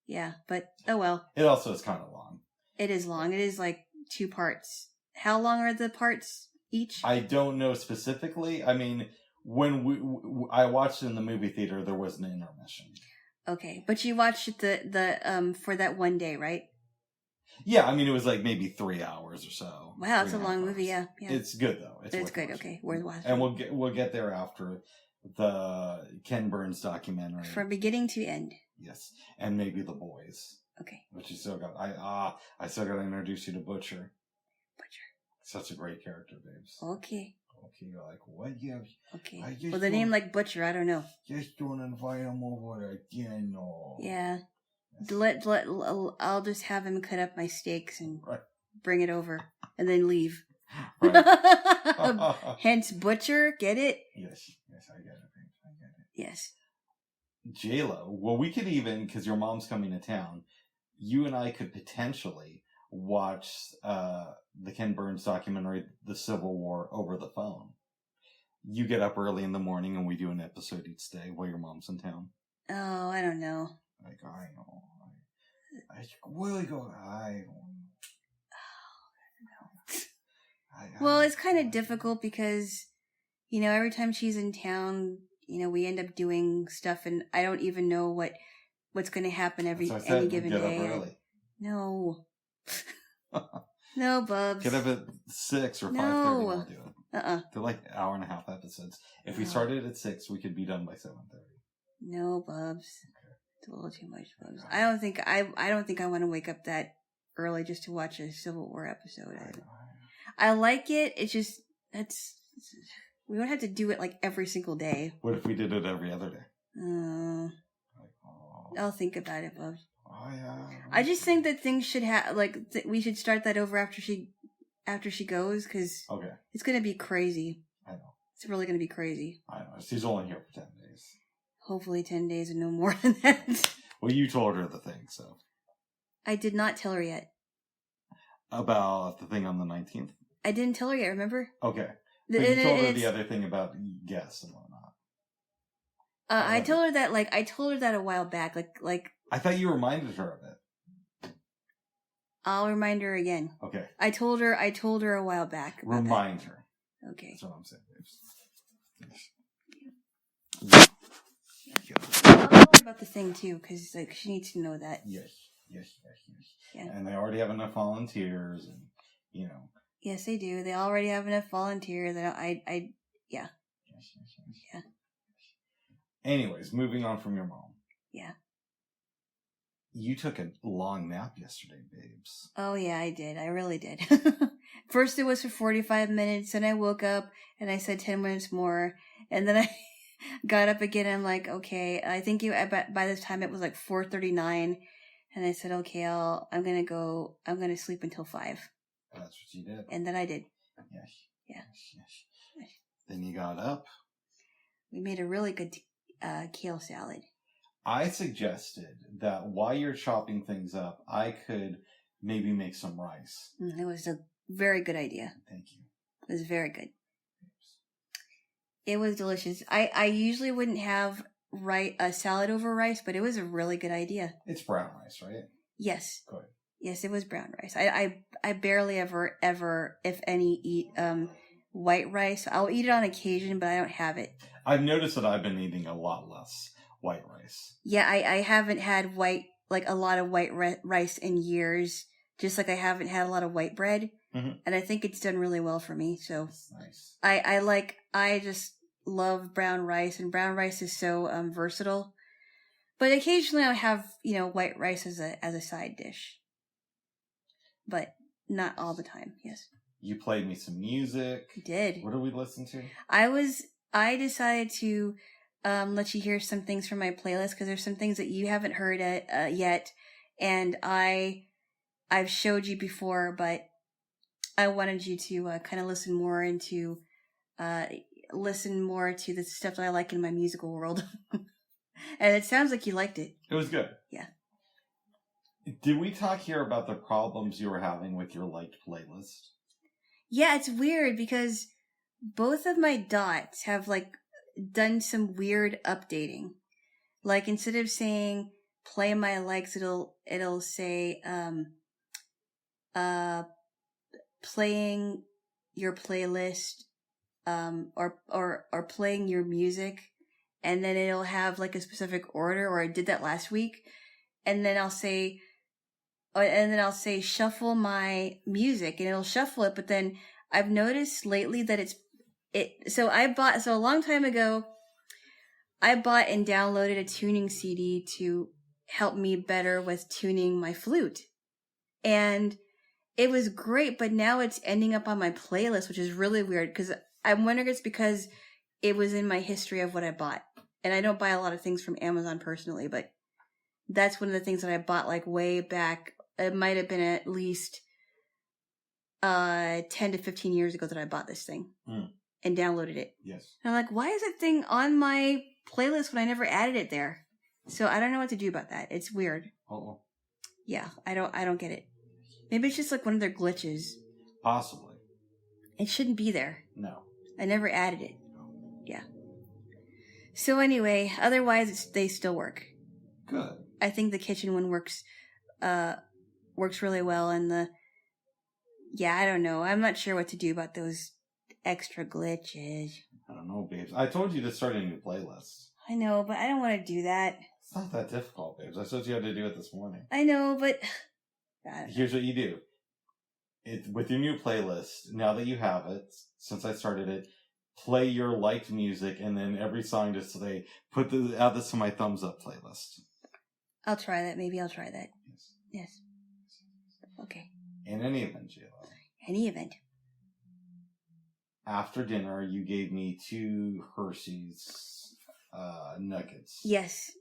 Speaker 2: Yeah, but oh well.
Speaker 1: It also is kind of long.
Speaker 2: It is long. It is like 2 parts. How long are the parts each?
Speaker 1: I don't know specifically. I mean, when I watched it in the movie theater, there was an intermission.
Speaker 2: Okay, but you watched it the for that one day, right?
Speaker 1: Yeah, I mean, it was like maybe 3 hours or so.
Speaker 2: Wow, that's a long movie. Yeah.
Speaker 1: It's good though.
Speaker 2: It's good. Okay, worth watching.
Speaker 1: And we'll get there after the Ken Burns documentary,
Speaker 2: from beginning to end.
Speaker 1: Yes, and maybe The Boys.
Speaker 2: Okay.
Speaker 1: But you still got I still got to introduce you to Butcher. Such a great character, babes.
Speaker 2: Okay.
Speaker 1: Okay, you're like, what? Yeah. Okay.
Speaker 2: Well, the name like Butcher, I don't know.
Speaker 1: Just don't invite him over again, no.
Speaker 2: Yeah. I'll just have him cut up my steaks and bring it over, and then leave. Right. Hence Butcher, get it?
Speaker 1: Yes, I get it.
Speaker 2: Yes.
Speaker 1: Jaylo. Well, we could even, because your mom's coming to town, you and I could potentially watch the Ken Burns documentary, The Civil War, over the phone. You get up early in the morning and we do an episode each day while your mom's in town.
Speaker 2: Oh, I don't know.
Speaker 1: Like, I know. I really go, I don't know.
Speaker 2: Well, it's kind of difficult because, every time she's in town, we end up doing stuff, and I don't even know what's going to happen any given day.
Speaker 1: Up early.
Speaker 2: No. No, Bubs.
Speaker 1: Get up at 6 or 5:30 we'll do it. They're like hour and a half episodes. If we started at 6, we could be done by 7:30.
Speaker 2: No, Bubs. Okay. It's a little too much, Bubs. I don't think I want to wake up that early just to watch a Civil War episode. I like it. It's just we don't have to do it like every single day.
Speaker 1: What if we did it every other day?
Speaker 2: I'll think about it, Bubs.
Speaker 1: Oh yeah.
Speaker 2: I just think that things should have we should start that over after she goes, because it's gonna be crazy.
Speaker 1: I know.
Speaker 2: It's really gonna be crazy.
Speaker 1: I know. She's only here for 10 days.
Speaker 2: Hopefully 10 days and no more than that.
Speaker 1: Well, you told her the thing, so.
Speaker 2: I did not tell her yet.
Speaker 1: About the thing on the 19th?
Speaker 2: I didn't tell her yet, remember?
Speaker 1: Okay. But you told her the other thing about guests and whatnot.
Speaker 2: I told her that a while back, like.
Speaker 1: I thought you reminded her of it.
Speaker 2: I'll remind her again.
Speaker 1: Okay.
Speaker 2: I told her a while back.
Speaker 1: Remind her.
Speaker 2: Okay.
Speaker 1: That's what I'm saying.
Speaker 2: I'll tell her about the thing too, because she needs to know that.
Speaker 1: Yes.
Speaker 2: Yeah.
Speaker 1: And they already have enough volunteers, and
Speaker 2: Yes, they do. They already have enough volunteers. Yeah.
Speaker 1: Yes. Anyways, moving on from your mom.
Speaker 2: Yeah.
Speaker 1: You took a long nap yesterday, babes.
Speaker 2: Oh, yeah, I did. I really did. First, it was for 45 minutes, and I woke up, and I said 10 minutes more, and then I got up again. I'm like, okay, I think by this time it was like 4:39, and I said, okay, I'm going to sleep until 5.
Speaker 1: That's what you did.
Speaker 2: And then I did.
Speaker 1: Yes.
Speaker 2: Yeah.
Speaker 1: Yes. Then you got up.
Speaker 2: We made a really good kale salad.
Speaker 1: I suggested that while you're chopping things up, I could maybe make some rice.
Speaker 2: It was a very good idea.
Speaker 1: Thank you.
Speaker 2: It was very good. It was delicious. I usually wouldn't have a salad over rice, but it was a really good idea.
Speaker 1: It's brown rice, right?
Speaker 2: Yes.
Speaker 1: Good.
Speaker 2: Yes, it was brown rice. I barely ever, if any, eat white rice. I'll eat it on occasion, but I don't have it.
Speaker 1: I've noticed that I've been eating a lot less white rice.
Speaker 2: Yeah, I haven't had a lot of white rice in years, just like I haven't had a lot of white bread. Mm-hmm. And I think it's done really well for me. So
Speaker 1: that's nice.
Speaker 2: I just love brown rice, and brown rice is so versatile. But occasionally I'll have, white rice as a side dish. But not all the time, yes.
Speaker 1: You played me some music.
Speaker 2: I did.
Speaker 1: What did we listen to?
Speaker 2: I decided to let you hear some things from my playlist, because there's some things that you haven't heard yet, and I've showed you before, but I wanted you to kind of listen more to the stuff that I like in my musical world. And it sounds like you liked it.
Speaker 1: It was good.
Speaker 2: Yeah.
Speaker 1: Did we talk here about the problems you were having with your liked playlist?
Speaker 2: Yeah, it's weird because both of my dots have done some weird updating. Like, instead of saying play my likes, it'll say playing your playlist, or playing your music, and then it'll have a specific order, or I did that last week, and then I'll say shuffle my music, and it'll shuffle it, but then I've noticed lately that so a long time ago, I bought and downloaded a tuning CD to help me better with tuning my flute. And it was great, but now it's ending up on my playlist, which is really weird, because I'm wondering if it's because it was in my history of what I bought. And I don't buy a lot of things from Amazon personally, but that's one of the things that I bought way back. It might have been at least 10 to 15 years ago that I bought this thing and downloaded it.
Speaker 1: Yes.
Speaker 2: And I'm like, why is that thing on my playlist when I never added it there? So I don't know what to do about that. It's weird.
Speaker 1: Uh-oh.
Speaker 2: Yeah, I don't get it. Maybe it's just one of their glitches.
Speaker 1: Possibly.
Speaker 2: It shouldn't be there.
Speaker 1: No.
Speaker 2: I never added it. Yeah. So anyway, otherwise they still work.
Speaker 1: Good.
Speaker 2: I think the kitchen one works really well, and I don't know. I'm not sure what to do about those extra glitches.
Speaker 1: I don't know, babes. I told you to start a new playlist.
Speaker 2: I know, but I don't want to do that.
Speaker 1: It's not that difficult, babes. I told you how to do it this morning.
Speaker 2: I know, but
Speaker 1: here's what you do. With your new playlist, now that you have it, since I started it, play your liked music, and then every song just say, add this to my thumbs up playlist.
Speaker 2: I'll try that. Maybe I'll try that. Yes. Okay.
Speaker 1: In any event, Jaylo.
Speaker 2: Any event.
Speaker 1: After dinner, you gave me 2 Hershey's nuggets.
Speaker 2: Yes.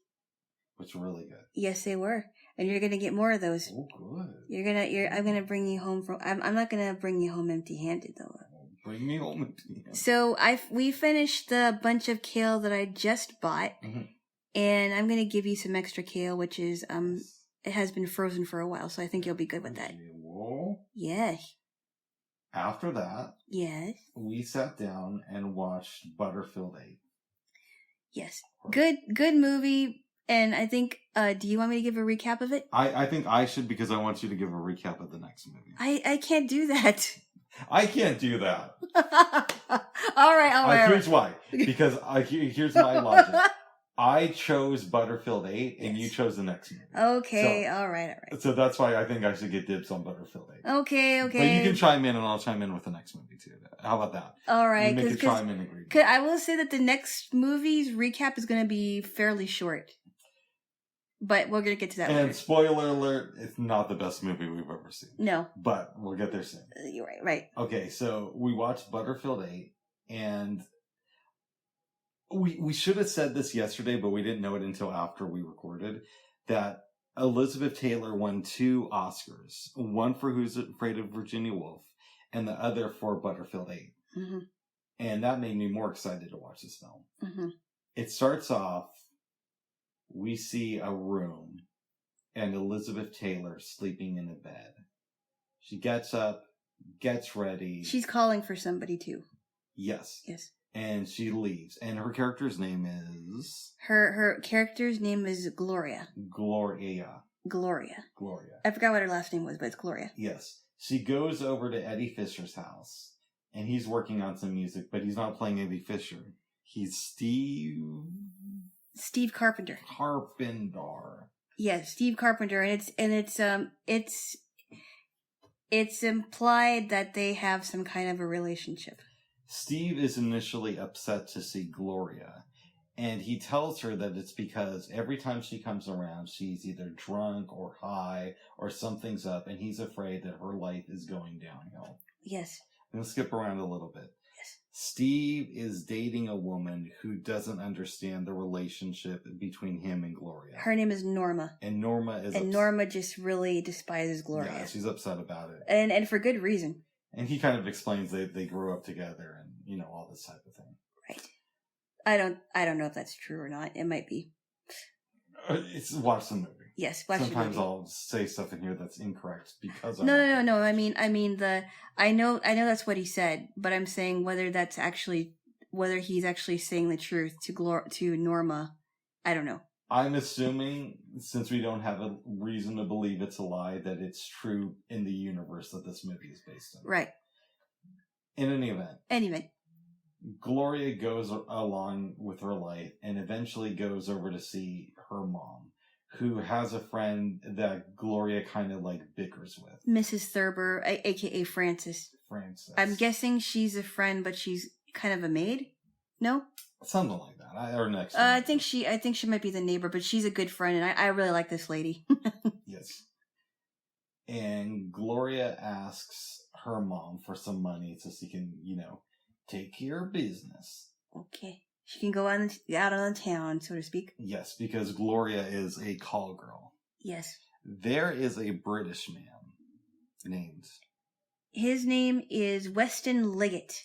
Speaker 1: Which were really good.
Speaker 2: Yes, they were. And you're gonna get more of those.
Speaker 1: Oh, good.
Speaker 2: I'm gonna bring you home I'm not gonna bring you home empty-handed, though.
Speaker 1: Bring me home empty-handed.
Speaker 2: So we finished the bunch of kale that I just bought, and I'm gonna give you some extra kale, which is it has been frozen for a while, so I think you'll be good with that.
Speaker 1: Whoa.
Speaker 2: Yes.
Speaker 1: After that,
Speaker 2: yes,
Speaker 1: we sat down and watched Butterfield 8.
Speaker 2: Yes. Good movie. And I think, do you want me to give a recap of it?
Speaker 1: I think I should, because I want you to give a recap of the next movie.
Speaker 2: I can't do that.
Speaker 1: I can't do that.
Speaker 2: All right.
Speaker 1: Here's why. Because here's my logic. I chose Butterfield 8, and you chose the next movie.
Speaker 2: Okay, so, all right.
Speaker 1: So that's why I think I should get dibs on Butterfield 8.
Speaker 2: Okay.
Speaker 1: But you can chime in, and I'll chime in with the next movie, too. How about that?
Speaker 2: All right.
Speaker 1: Make a chime in agreement.
Speaker 2: I will say that the next movie's recap is going to be fairly short. But we're going to get to that later.
Speaker 1: And spoiler alert, it's not the best movie we've ever seen.
Speaker 2: No.
Speaker 1: But we'll get there soon.
Speaker 2: You're right.
Speaker 1: Okay, so we watched Butterfield 8, and we should have said this yesterday, but we didn't know it until after we recorded, that Elizabeth Taylor won 2 Oscars. One for Who's Afraid of Virginia Woolf, and the other for Butterfield 8. Mm-hmm. And that made me more excited to watch this film. Mm-hmm. It starts off, we see a room, and Elizabeth Taylor sleeping in a bed. She gets up, gets ready.
Speaker 2: She's calling for somebody too.
Speaker 1: Yes.
Speaker 2: Yes.
Speaker 1: And she leaves. And her character's name is...
Speaker 2: Her character's name is Gloria.
Speaker 1: Gloria.
Speaker 2: I forgot what her last name was, but it's Gloria.
Speaker 1: Yes. She goes over to Eddie Fisher's house, and he's working on some music, but he's not playing Eddie Fisher. He's Steve
Speaker 2: Carpenter. Yes, Steve Carpenter, and it's implied that they have some kind of a relationship.
Speaker 1: Steve is initially upset to see Gloria, and he tells her that it's because every time she comes around, she's either drunk or high or something's up, and he's afraid that her life is going downhill.
Speaker 2: Yes.
Speaker 1: I'm going to skip around a little bit.
Speaker 2: Yes.
Speaker 1: Steve is dating a woman who doesn't understand the relationship between him and Gloria.
Speaker 2: Her name is Norma.
Speaker 1: And Norma
Speaker 2: just really despises Gloria.
Speaker 1: Yeah, she's upset about it.
Speaker 2: And for good reason.
Speaker 1: And he kind of explains they grew up together and, all this type of thing.
Speaker 2: Right. I don't know if that's true or not. It might be.
Speaker 1: Watch the movie.
Speaker 2: Yes, watch the movie.
Speaker 1: Sometimes I'll say stuff in here that's incorrect because
Speaker 2: No. I mean I know that's what he said, but I'm saying whether he's actually saying the truth to Norma, I don't know.
Speaker 1: I'm assuming, since we don't have a reason to believe it's a lie, that it's true in the universe that this movie is based in.
Speaker 2: Right.
Speaker 1: In any event.
Speaker 2: Anyway.
Speaker 1: Gloria goes along with her life and eventually goes over to see her mom, who has a friend that Gloria kind of bickers with. Mrs.
Speaker 2: Thurber, a.k.a. Frances. I'm guessing she's a friend, but she's kind of a maid? No?
Speaker 1: Something like that.
Speaker 2: I think she might be the neighbor, but she's a good friend, and I really like this lady.
Speaker 1: Yes. And Gloria asks her mom for some money so she can, take care of business.
Speaker 2: Okay. She can go out on the town, so to speak.
Speaker 1: Yes, because Gloria is a call girl.
Speaker 2: Yes.
Speaker 1: There is a British man named...
Speaker 2: His name is Weston Liggett.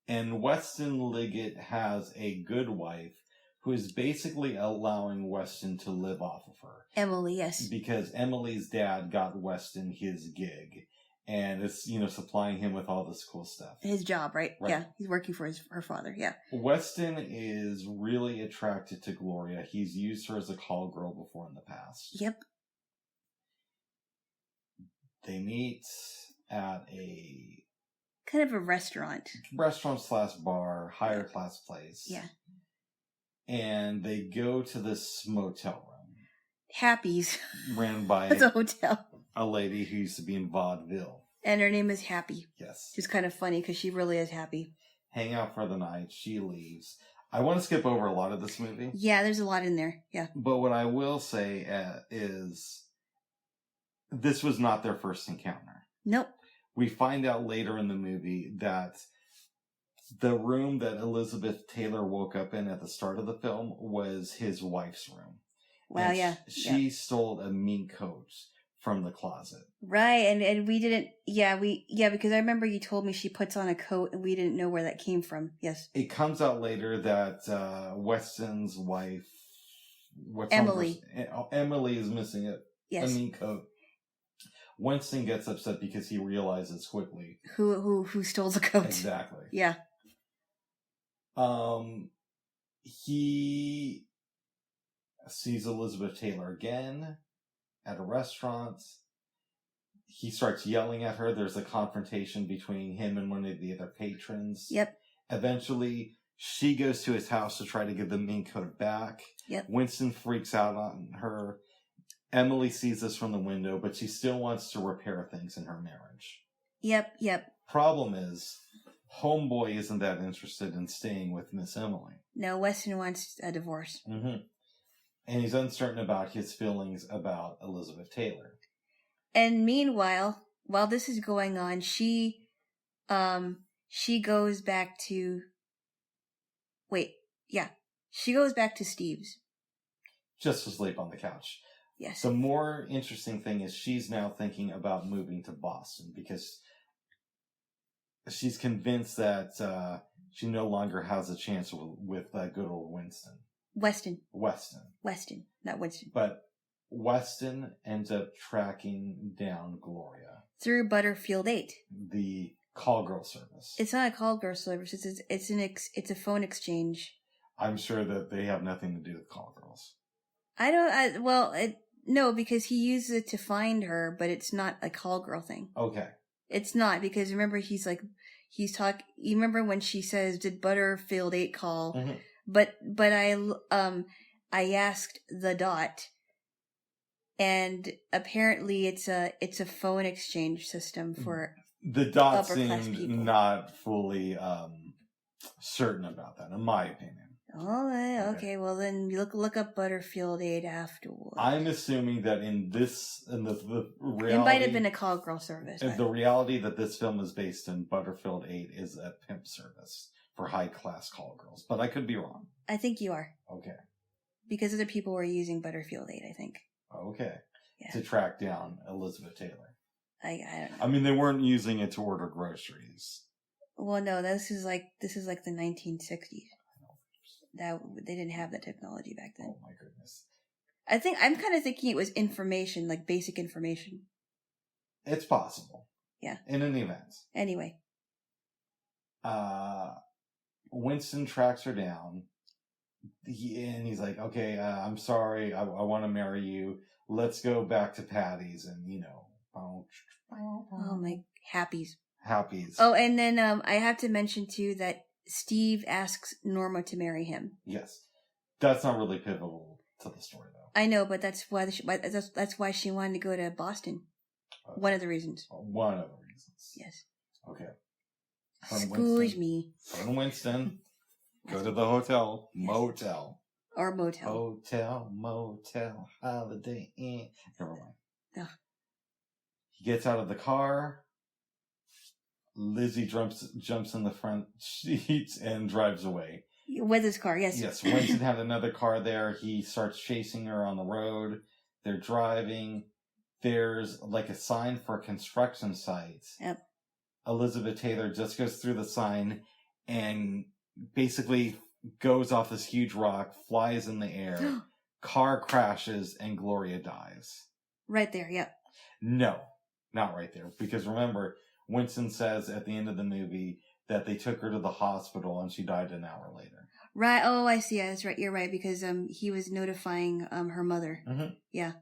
Speaker 1: And Weston Liggett has a good wife who is basically allowing Weston to live off of her.
Speaker 2: Emily, yes.
Speaker 1: Because Emily's dad got Weston his gig. And it's, supplying him with all this cool stuff.
Speaker 2: His job, right? Yeah, he's working for her father, yeah.
Speaker 1: Weston is really attracted to Gloria. He's used her as a call girl before in the past.
Speaker 2: Yep.
Speaker 1: They meet at a...
Speaker 2: kind of a restaurant.
Speaker 1: Restaurant/bar, higher class place.
Speaker 2: Yeah.
Speaker 1: And they go to this motel room.
Speaker 2: Happy's.
Speaker 1: Ran by
Speaker 2: it's a hotel.
Speaker 1: A lady who used to be in vaudeville.
Speaker 2: And her name is Happy.
Speaker 1: Yes.
Speaker 2: She's kind of funny because she really is happy.
Speaker 1: Hang out for the night. She leaves. I want to skip over a lot of this movie.
Speaker 2: Yeah, there's a lot in there. Yeah.
Speaker 1: But what I will say is this was not their first encounter.
Speaker 2: Nope.
Speaker 1: We find out later in the movie that the room that Elizabeth Taylor woke up in at the start of the film was his wife's room.
Speaker 2: Wow, and yeah.
Speaker 1: She stole a mink coat from the closet.
Speaker 2: Right, and we didn't, because I remember you told me she puts on a coat and we didn't know where that came from. Yes.
Speaker 1: It comes out later that Weston's wife,
Speaker 2: Emily
Speaker 1: is missing a mink coat. Weston gets upset because he realizes quickly
Speaker 2: who stole the coat.
Speaker 1: Exactly.
Speaker 2: Yeah.
Speaker 1: He sees Elizabeth Taylor again at a restaurant. He starts yelling at her. There's a confrontation between him and one of the other patrons.
Speaker 2: Yep.
Speaker 1: Eventually, she goes to his house to try to give the mink coat back.
Speaker 2: Yep.
Speaker 1: Winston freaks out on her. Emily sees this from the window, but she still wants to repair things in her marriage.
Speaker 2: Yep.
Speaker 1: Problem is, homeboy isn't that interested in staying with Miss Emily.
Speaker 2: No, Weston wants a divorce.
Speaker 1: Mm-hmm. And he's uncertain about his feelings about Elizabeth Taylor.
Speaker 2: And meanwhile, while this is going on, she goes back to... She goes back to Steve's.
Speaker 1: Just to sleep on the couch.
Speaker 2: Yes.
Speaker 1: The more interesting thing is she's now thinking about moving to Boston because she's convinced that she no longer has a chance with good old Winston.
Speaker 2: Weston, not Winston.
Speaker 1: But Weston ends up tracking down Gloria.
Speaker 2: Through Butterfield 8.
Speaker 1: The call girl service.
Speaker 2: It's not a call girl service. It's a phone exchange.
Speaker 1: I'm sure that they have nothing to do with call girls.
Speaker 2: No, because he uses it to find her, but it's not a call girl thing.
Speaker 1: Okay.
Speaker 2: It's not, because remember, you remember when she says, did Butterfield 8 call?
Speaker 1: Mm-hmm.
Speaker 2: But I asked the Dot, and apparently it's a phone exchange system for
Speaker 1: the Dot
Speaker 2: upper class
Speaker 1: seemed
Speaker 2: people.
Speaker 1: not fully certain about that, in my opinion.
Speaker 2: Oh, okay. Well, then you look up Butterfield 8 afterwards.
Speaker 1: I'm assuming that in the reality,
Speaker 2: it might have been a call girl service.
Speaker 1: The reality that this film is based in, Butterfield 8 is a pimp service for high class call girls, but I could be wrong.
Speaker 2: I think you are.
Speaker 1: Okay.
Speaker 2: Because other people were using Butterfield 8, I think.
Speaker 1: Okay.
Speaker 2: Yeah.
Speaker 1: To track down Elizabeth Taylor.
Speaker 2: I don't know.
Speaker 1: I mean, they weren't using it to order groceries.
Speaker 2: Well, no, this is like the 1960s. That they didn't have that technology back then.
Speaker 1: Oh my goodness.
Speaker 2: I'm kind of thinking it was information, like basic information.
Speaker 1: It's possible.
Speaker 2: Yeah.
Speaker 1: In any event.
Speaker 2: Anyway.
Speaker 1: Winston tracks her down. He's like, okay, I'm sorry. I want to marry you. Let's go back to Patty's and,
Speaker 2: Oh my, happies.
Speaker 1: Oh,
Speaker 2: and then I have to mention too that Steve asks Norma to marry him.
Speaker 1: Yes. That's not really pivotal to the story, though.
Speaker 2: I know, but that's why she wanted to go to Boston. Okay. One of the reasons.
Speaker 1: One of the reasons.
Speaker 2: Yes.
Speaker 1: Okay.
Speaker 2: Excuse me.
Speaker 1: From Winston, go to the hotel, motel.
Speaker 2: Or motel.
Speaker 1: Hotel, motel, Holiday Inn. Never mind.
Speaker 2: Ugh.
Speaker 1: He gets out of the car. Lizzie jumps in the front seats and drives away.
Speaker 2: With his car, yes.
Speaker 1: Yes, Winston had another car there. He starts chasing her on the road. They're driving. There's like a sign for a construction site.
Speaker 2: Yep.
Speaker 1: Elizabeth Taylor just goes through the sign and basically goes off this huge rock, flies in the air, car crashes, and Gloria dies.
Speaker 2: Right there, yep.
Speaker 1: No, not right there. Because remember, Winston says at the end of the movie that they took her to the hospital and she died an hour later.
Speaker 2: Right. Oh, I see. Yeah, that's right. You're right. Because he was notifying her mother.
Speaker 1: Mm-hmm.
Speaker 2: Yeah.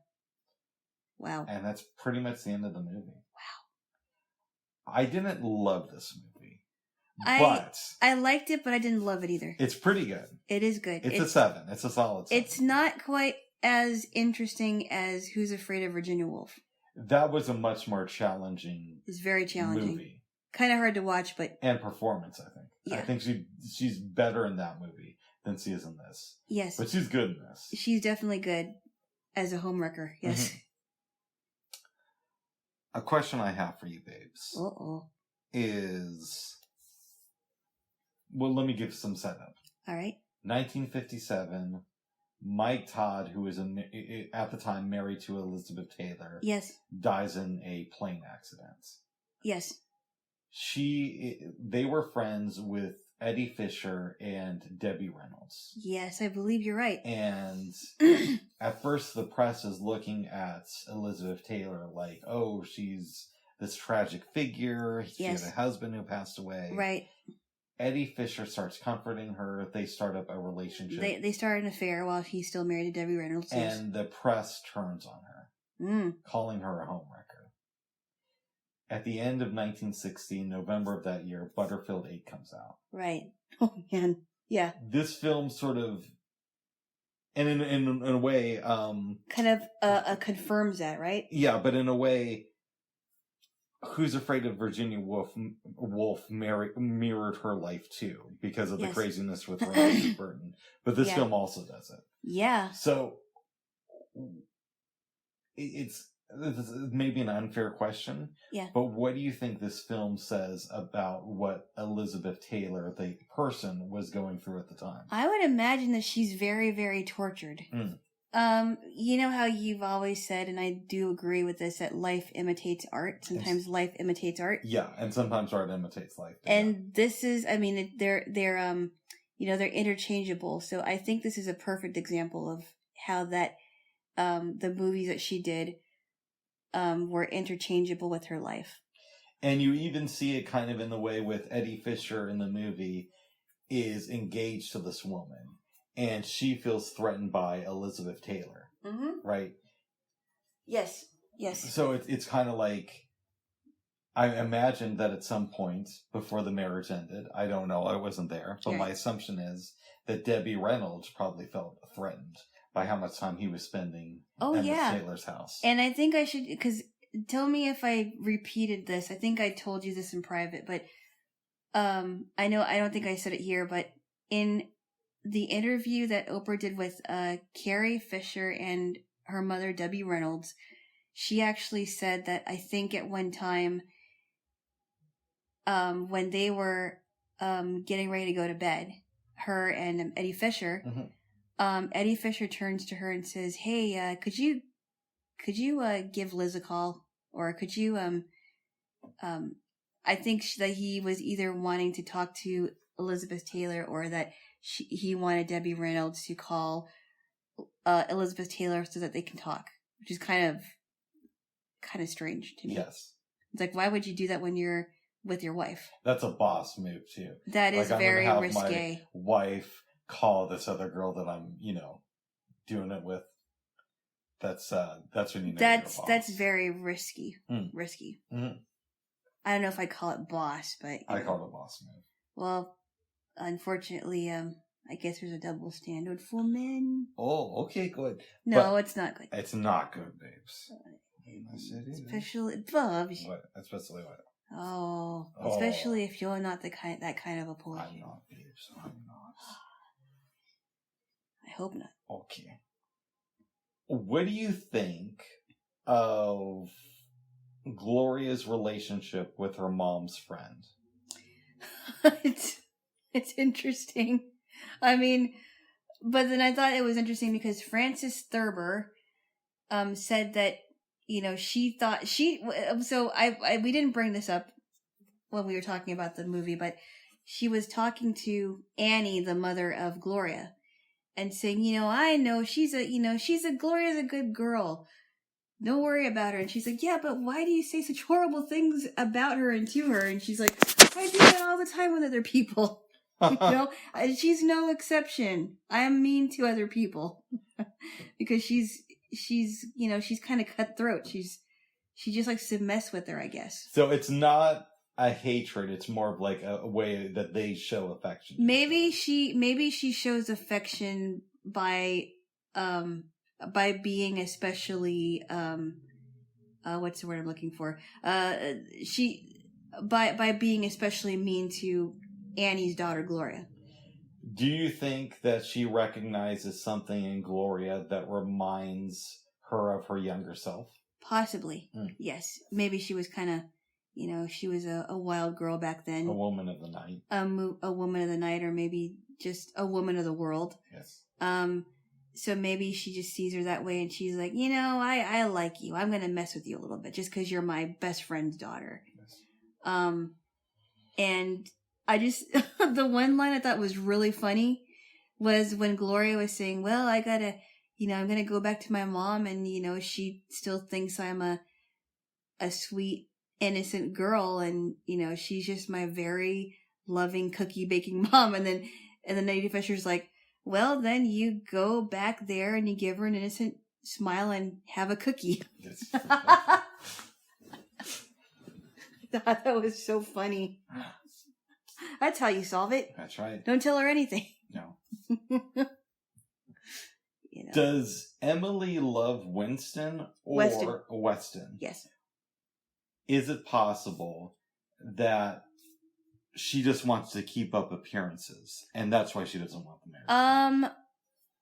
Speaker 2: Wow.
Speaker 1: And that's pretty much the end of the movie. Wow. I didn't love this movie.
Speaker 2: I liked it, but I didn't love it either.
Speaker 1: It's pretty good.
Speaker 2: It is good.
Speaker 1: It's a 7. It's a solid 7.
Speaker 2: It's not quite as interesting as Who's Afraid of Virginia Woolf.
Speaker 1: That was a much more challenging
Speaker 2: It's very challenging.
Speaker 1: movie.
Speaker 2: Kind of hard to watch, but...
Speaker 1: And performance, I think. Yeah. I think she's better in that movie than she is in this.
Speaker 2: Yes.
Speaker 1: But she's good in this.
Speaker 2: She's definitely good as a homewrecker, yes. Mm-hmm.
Speaker 1: A question I have for you, babes, is... Well, let me give some setup.
Speaker 2: All right.
Speaker 1: 1957... Mike Todd, who was at the time married to Elizabeth Taylor,
Speaker 2: yes,
Speaker 1: dies in a plane accident.
Speaker 2: Yes.
Speaker 1: They were friends with Eddie Fisher and Debbie Reynolds.
Speaker 2: Yes, I believe you're right.
Speaker 1: And at first the press is looking at Elizabeth Taylor like, oh, she's this tragic figure. She had a husband who passed away.
Speaker 2: Right.
Speaker 1: Eddie Fisher starts comforting her. They start up a relationship.
Speaker 2: They start an affair while he's still married to Debbie Reynolds.
Speaker 1: And the press turns on her, calling her a homewrecker. At the end of 1960, November of that year, Butterfield 8 comes out.
Speaker 2: Right. Oh, man. Yeah.
Speaker 1: This film sort of, and in a way...
Speaker 2: kind of confirms that, right?
Speaker 1: Yeah, but in a way... Who's Afraid of Virginia Woolf mirrored her life too, because of the craziness with Ronald Burton. But this film also does it.
Speaker 2: Yeah.
Speaker 1: So it's maybe an unfair question.
Speaker 2: Yeah.
Speaker 1: But what do you think this film says about what Elizabeth Taylor, the person, was going through at the time?
Speaker 2: I would imagine that she's very, very tortured. You know how you've always said, and I do agree with this, that life imitates art. Sometimes life imitates art.
Speaker 1: Yeah, and sometimes art imitates life.
Speaker 2: And this is, I mean, they're interchangeable. So I think this is a perfect example of how that, the movies that she did, were interchangeable with her life.
Speaker 1: And you even see it kind of in the way with Eddie Fisher in the movie is engaged to this woman. And she feels threatened by Elizabeth Taylor.
Speaker 2: Mm-hmm.
Speaker 1: Right?
Speaker 2: Yes.
Speaker 1: So it's kind of like, I imagine that at some point before the marriage ended, I don't know, I wasn't there, but my assumption is that Debbie Reynolds probably felt threatened by how much time he was spending at Miss Taylor's house.
Speaker 2: And I think I should, because tell me if I repeated this. I think I told you this in private, but I don't think I said it here, but in the interview that Oprah did with Carrie Fisher and her mother, Debbie Reynolds, she actually said that I think at one time, when they were getting ready to go to bed, her and Eddie Fisher, Eddie Fisher turns to her and says, "Hey, could you give Liz a call, or could you I think that he was either wanting to talk to Elizabeth Taylor, or that he wanted Debbie Reynolds to call Elizabeth Taylor so that they can talk, which is kind of strange to me.
Speaker 1: Yes,
Speaker 2: it's like, why would you do that when you're with your wife?
Speaker 1: That's a boss move too.
Speaker 2: That is very
Speaker 1: I'm
Speaker 2: risque.
Speaker 1: my wife call this other girl that I'm, doing it with. That's when you know you're a boss.
Speaker 2: That's very risky. Risky.
Speaker 1: Mm-hmm.
Speaker 2: I don't know if I call it boss, but
Speaker 1: I call it a boss move.
Speaker 2: Well, unfortunately, I guess there's a double standard for men.
Speaker 1: Oh, okay, good.
Speaker 2: No, it's not good.
Speaker 1: It's not good, babes.
Speaker 2: Especially, Bubs.
Speaker 1: What? Especially what?
Speaker 2: Oh, especially if you're not that kind of a boy.
Speaker 1: I'm not, babes. I'm not.
Speaker 2: I hope not.
Speaker 1: Okay. What do you think of Gloria's relationship with her mom's friend?
Speaker 2: It's interesting. I mean, but then I thought it was interesting because Frances Thurber said that, she thought we didn't bring this up when we were talking about the movie, but she was talking to Annie, the mother of Gloria, and saying, I know Gloria's a good girl. Don't worry about her. And she's like, yeah, but why do you say such horrible things about her and to her? And she's like, I do that all the time with other people. She's no exception. I am mean to other people because she's kind of cutthroat. She just likes to mess with her, I guess.
Speaker 1: So it's not a hatred. It's more of like a way that they show affection.
Speaker 2: Maybe she shows affection by being especially, what's the word I'm looking for? By being especially mean to Annie's daughter, Gloria.
Speaker 1: Do you think that she recognizes something in Gloria that reminds her of her younger self?
Speaker 2: Possibly. Yes. Maybe she was kind of, she was a wild girl back then.
Speaker 1: A woman of the night.
Speaker 2: A woman of the night, or maybe just a woman of the world.
Speaker 1: Yes.
Speaker 2: So maybe she just sees her that way and she's like, I like you. I'm going to mess with you a little bit just because you're my best friend's daughter. Yes. And I just, the one line I thought was really funny was when Gloria was saying, well, I gotta, I'm going to go back to my mom and, she still thinks I'm a sweet, innocent girl. And, she's just my very loving cookie baking mom. And then Eddie Fisher's like, well, then you go back there and you give her an innocent smile and have a cookie. Yes. I thought that was so funny. That's how you solve it.
Speaker 1: That's right.
Speaker 2: Don't tell her anything.
Speaker 1: No. Does Emily love Winston or Weston?
Speaker 2: Yes.
Speaker 1: Is it possible that she just wants to keep up appearances, and that's why she doesn't want the marriage?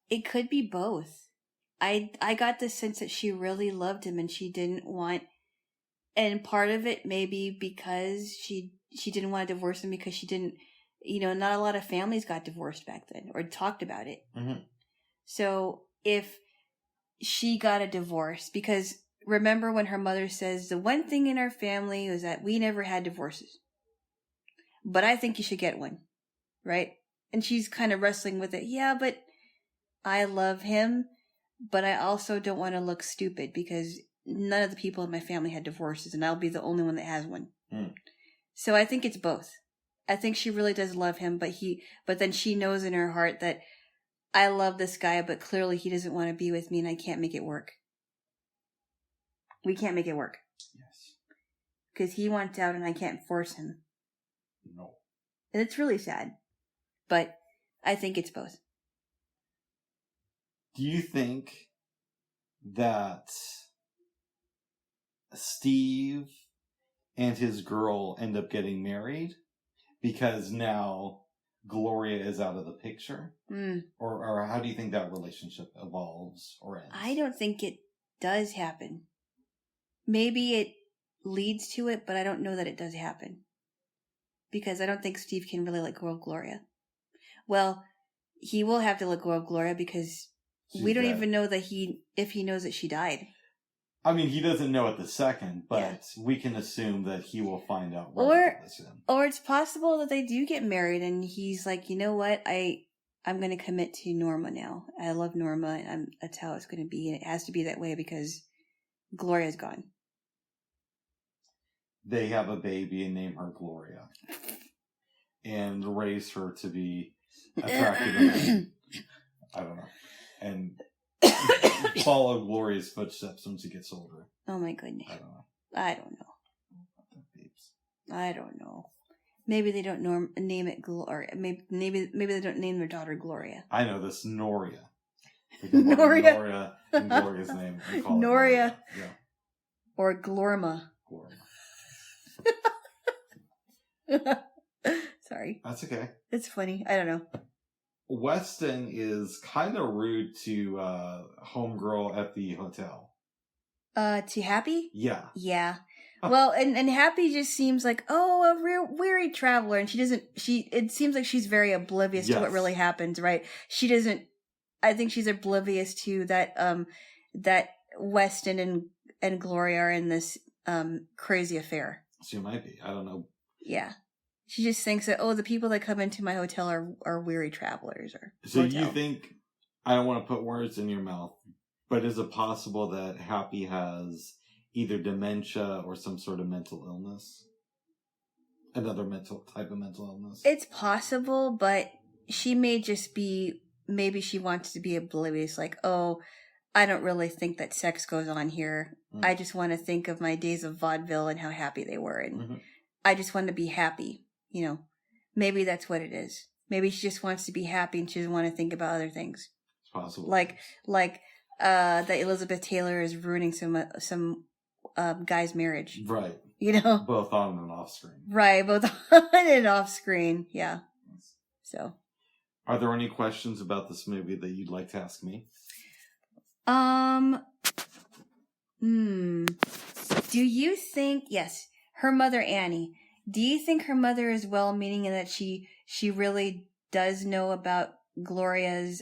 Speaker 2: It could be both. I got the sense that she really loved him and she didn't want, and part of it maybe because she didn't want to divorce him because she didn't, not a lot of families got divorced back then or talked about it.
Speaker 1: Mm-hmm.
Speaker 2: So if she got a divorce, because remember when her mother says the one thing in our family was that we never had divorces, but I think you should get one, right? And she's kind of wrestling with it. Yeah, but I love him, but I also don't want to look stupid because none of the people in my family had divorces and I'll be the only one that has one. So I think it's both. I think she really does love him, but then she knows in her heart that I love this guy, but clearly he doesn't want to be with me and I can't make it work. We can't make it work.
Speaker 1: Yes.
Speaker 2: Because he wants out and I can't force him.
Speaker 1: No.
Speaker 2: And it's really sad. But I think it's both.
Speaker 1: Do you think that Steve and his girl end up getting married because now Gloria is out of the picture? Or how do you think that relationship evolves or ends?
Speaker 2: I don't think it does happen. Maybe it leads to it, but I don't know that it does happen. Because I don't think Steve can really let go of Gloria. Well, he will have to let go of Gloria because we don't even know that if he knows that she died.
Speaker 1: I mean, he doesn't know at the second, but we can assume that he will find out.
Speaker 2: Or it's possible that they do get married and he's like, you know what, I'm going to commit to Norma now. I love Norma and that's how it's going to be. And it has to be that way because Gloria's gone.
Speaker 1: They have a baby and name her Gloria. And raise her to be attractive and I don't know. And follow Gloria's footsteps when she gets older.
Speaker 2: Oh my goodness.
Speaker 1: I don't know.
Speaker 2: I don't know. Maybe they don't name it Gloria. Maybe they don't name their daughter Gloria.
Speaker 1: I know this, Noria. Noria in Gloria's name.
Speaker 2: Noria.
Speaker 1: Yeah.
Speaker 2: Or Glorma. Sorry.
Speaker 1: That's okay.
Speaker 2: It's funny. I don't know.
Speaker 1: Weston is kind of rude to homegirl at the hotel.
Speaker 2: To Happy?
Speaker 1: Yeah.
Speaker 2: Yeah. Well, and Happy just seems like, a weary traveler, and it seems like she's very oblivious to what really happens, right? I think she's oblivious to that Weston and Gloria are in this crazy affair.
Speaker 1: She might be. I don't know.
Speaker 2: Yeah. She just thinks that, the people that come into my hotel are weary travelers.
Speaker 1: So you think, I don't want to put words in your mouth, but is it possible that Happy has either dementia or some sort of mental illness? Another type of mental illness?
Speaker 2: It's possible, but she may just be, maybe she wants to be oblivious, like, I don't really think that sex goes on here. I just want to think of my days of vaudeville and how happy they were. And I just want to be happy. Maybe that's what it is. Maybe she just wants to be happy and she doesn't want to think about other things.
Speaker 1: It's possible.
Speaker 2: Like that Elizabeth Taylor is ruining some guy's marriage.
Speaker 1: Right. Both on and off screen.
Speaker 2: Right, both on and off screen. Yeah. So.
Speaker 1: Are there any questions about this movie that you'd like to ask me?
Speaker 2: Do you think, yes, her mother Annie, do you think her mother is well-meaning and that she really does know about Gloria's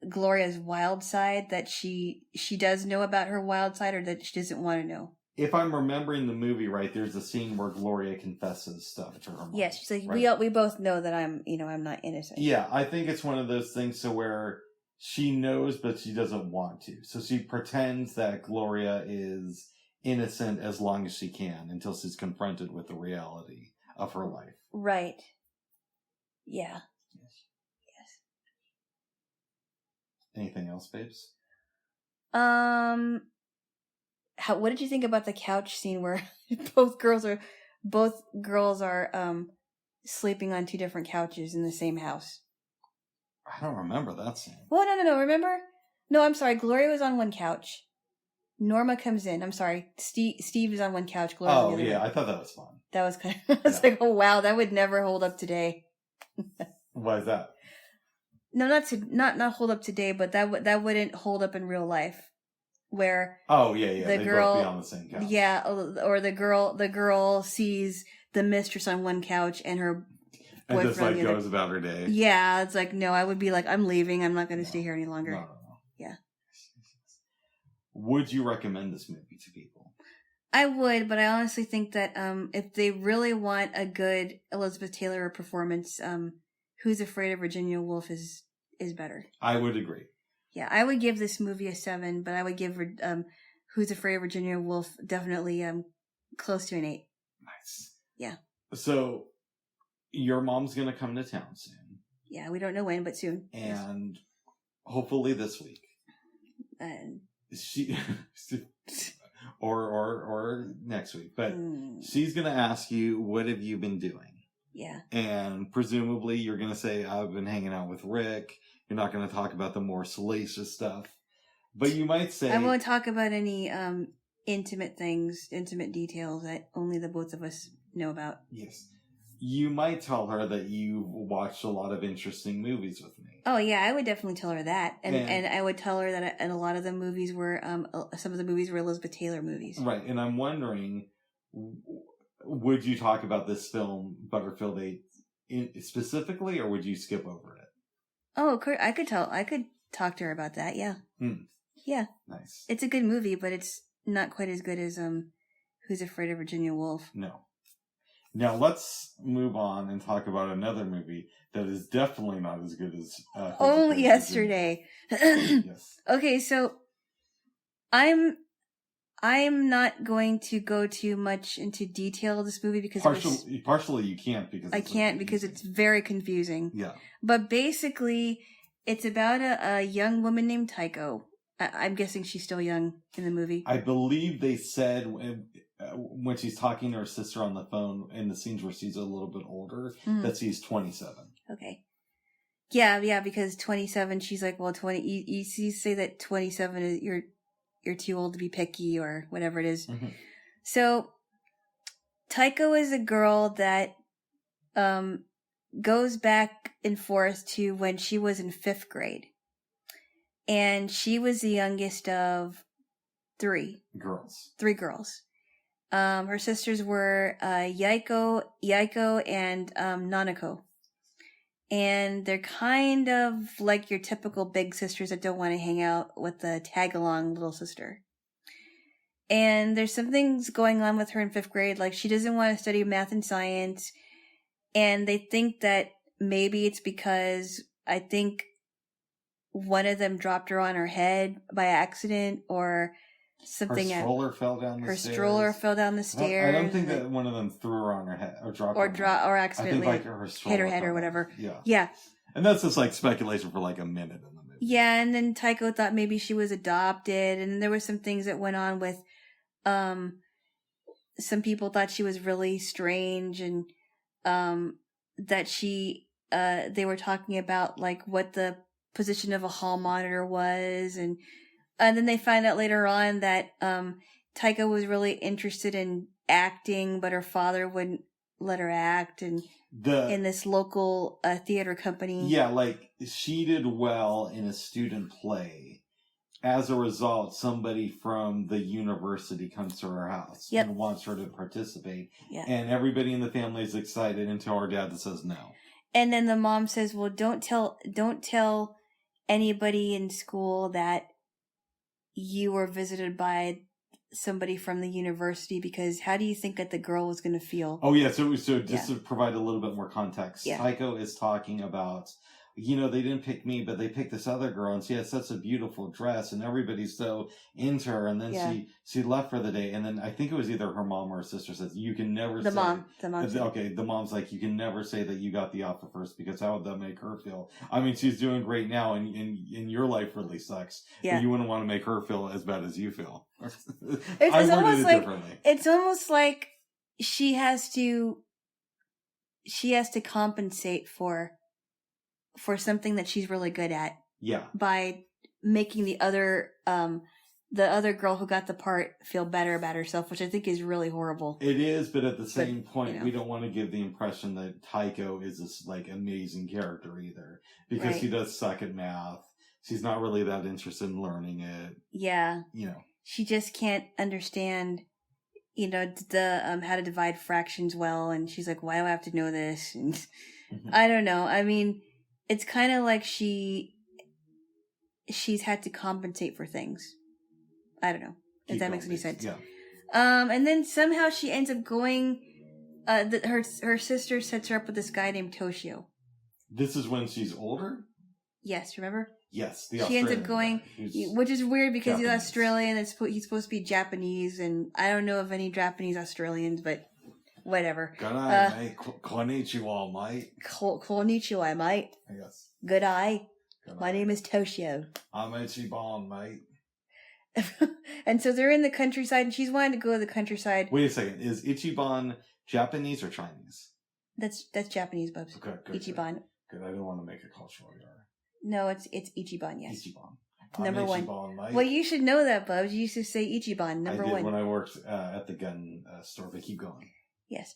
Speaker 2: wild side, that she does know about her wild side, or that she doesn't want to know?
Speaker 1: If I'm remembering the movie right, there's a scene where Gloria confesses stuff to her mom.
Speaker 2: Yes, she's like, right? we both know that I'm not innocent.
Speaker 1: Yeah, I think it's one of those things so where she knows, but she doesn't want to. So she pretends that Gloria is innocent as long as she can until she's confronted with the reality of her life.
Speaker 2: Right. Yeah. Yes.
Speaker 1: Anything else, babes?
Speaker 2: What did you think about the couch scene where both girls are sleeping on two different couches in the same house?
Speaker 1: I don't remember that scene.
Speaker 2: Well, no. Remember? No, I'm sorry. Gloria was on one couch. Norma comes in. I'm sorry. Steve is on one couch. Gloria on the other.
Speaker 1: I thought that was fun.
Speaker 2: That was kind of, I was like, oh wow, that would never hold up today.
Speaker 1: Why is that?
Speaker 2: No, not hold up today, but that wouldn't hold up in real life. Where
Speaker 1: the girl both be on the same couch.
Speaker 2: Or the girl sees the mistress on one couch and her boyfriend
Speaker 1: and just like goes about her day.
Speaker 2: Yeah, it's like, no, I would be like, I'm leaving. I'm not going to stay here any longer.
Speaker 1: No.
Speaker 2: Yeah.
Speaker 1: Would you recommend this movie to people?
Speaker 2: I would, but I honestly think that if they really want a good Elizabeth Taylor performance, Who's Afraid of Virginia Woolf is better.
Speaker 1: I would agree.
Speaker 2: Yeah, I would give this movie a 7, but I would give Who's Afraid of Virginia Woolf definitely close to an 8.
Speaker 1: Nice.
Speaker 2: Yeah.
Speaker 1: So, your mom's going to come to town soon.
Speaker 2: Yeah, we don't know when, but soon.
Speaker 1: And hopefully this week. She or next week. But she's going to ask you, what have you been doing?
Speaker 2: Yeah. And
Speaker 1: presumably you're going to say, I've been hanging out with Rick. You're not going to talk about the more salacious stuff. But you might say...
Speaker 2: I won't talk about any intimate things, intimate details that only the both of us know about.
Speaker 1: Yes. You might tell her that you watched a lot of interesting movies with me.
Speaker 2: Oh, yeah, I would definitely tell her that. And I would tell her that a lot of the movies were... some of the movies were Elizabeth Taylor movies.
Speaker 1: Right, and I'm wondering... Would you talk about this film, Butterfield 8, specifically, or would you skip over it?
Speaker 2: Oh, I could talk to her about that, yeah. Yeah.
Speaker 1: Nice.
Speaker 2: It's a good movie, but it's not quite as good as Who's Afraid of Virginia Woolf.
Speaker 1: No. Now, let's move on and talk about another movie that is definitely not as good as...
Speaker 2: Only yesterday.
Speaker 1: Yes.
Speaker 2: Okay, so I'm not going to go too much into detail of this movie because
Speaker 1: partially you can't because
Speaker 2: I can't because it's very confusing.
Speaker 1: Yeah.
Speaker 2: But basically, it's about a young woman named Tycho. I'm guessing she's still young in the movie.
Speaker 1: I believe they said when she's talking to her sister on the phone in the scenes where she's a little bit older that she's 27.
Speaker 2: Okay. Yeah, because 27, she's like, well, 20. You say that 27 is you're too old to be picky or whatever it is. Mm-hmm. So Tycho is a girl that goes back and forth to when she was in 5th grade. And she was the youngest of 3 girls. 3 girls. Her sisters were Yaiko, and Nanako. And they're kind of like your typical big sisters that don't want to hang out with the tag-along little sister. And there's some things going on with her in 5th grade, like she doesn't want to study math and science. And they think that maybe it's because I think one of them dropped her on her head by accident or something.
Speaker 1: Her stroller fell down the stairs.
Speaker 2: Her stroller fell down the stairs.
Speaker 1: I don't think that one of them threw her on her head or dropped her.
Speaker 2: Or accidentally
Speaker 1: I think her
Speaker 2: hit her head or whatever.
Speaker 1: Yeah.
Speaker 2: Yeah.
Speaker 1: And that's just like speculation for like a minute in the movie.
Speaker 2: Yeah, and then Tycho thought maybe she was adopted, and there were some things that went on with some people thought she was really strange, and that they were talking about like what the position of a hall monitor was, and then they find out later on that Tycho was really interested in acting, but her father wouldn't let her act, and in this local theater company.
Speaker 1: Yeah, like she did well in a student play. As a result, somebody from the university comes to her house and wants her to participate.
Speaker 2: Yeah.
Speaker 1: And everybody in the family is excited until her dad says no.
Speaker 2: And then the mom says, well, don't tell anybody in school that you were visited by somebody from the university, because how do you think that the girl was going to feel?
Speaker 1: Oh, yeah. So just to provide a little bit more context,
Speaker 2: yeah.
Speaker 1: Tycho is talking about, they didn't pick me, but they picked this other girl, and she has such a beautiful dress, and everybody's so into her. And then she left for the day, and then I think it was either her mom or her sister says, you can never say... The mom. Okay, the mom's like, you can never say that you got the offer first, because how would that make her feel? I mean, she's doing great now, and your life really sucks. Yeah. But you wouldn't want to make her feel as bad as you feel.
Speaker 2: It's almost like she has to compensate for something that she's really good at.
Speaker 1: Yeah.
Speaker 2: By making the other the other girl who got the part feel better about herself, which I think is really horrible.
Speaker 1: It is, but at the same point, we don't want to give the impression that Tycho is this like amazing character either, because he does suck at math. She's not really that interested in learning it.
Speaker 2: Yeah.
Speaker 1: You know,
Speaker 2: she just can't understand, you know, the how to divide fractions well, and she's like, why do I have to know this? And I don't know. I mean, it's kind of like she's had to compensate for things. I don't know if that makes any sense.
Speaker 1: Yeah.
Speaker 2: And then somehow she ends up going. Her sister sets her up with this guy named Toshio.
Speaker 1: This is when she's older.
Speaker 2: Yes, remember?
Speaker 1: Yes,
Speaker 2: she ends up going, which is weird because he's Australian. And he's supposed to be Japanese, and I don't know of any Japanese Australians, but whatever.
Speaker 1: Good eye, mate. Konnichiwa, mate.
Speaker 2: Konnichiwa, mate.
Speaker 1: Yes.
Speaker 2: Good eye. My name is Toshio.
Speaker 1: I'm Ichiban, mate.
Speaker 2: And so they're in the countryside, and she's wanting to go to the countryside.
Speaker 1: Wait a second. Is Ichiban Japanese or Chinese?
Speaker 2: That's Japanese, Bubs.
Speaker 1: Okay, good.
Speaker 2: Ichiban.
Speaker 1: Good. I don't want to make a cultural error.
Speaker 2: No, it's Ichiban, yes.
Speaker 1: Ichiban.
Speaker 2: Number
Speaker 1: Ichiban,
Speaker 2: one.
Speaker 1: mate.
Speaker 2: Well, you should know that, Bubs. You used to say Ichiban, number one.
Speaker 1: I did when I worked at the gun store, but keep going.
Speaker 2: Yes.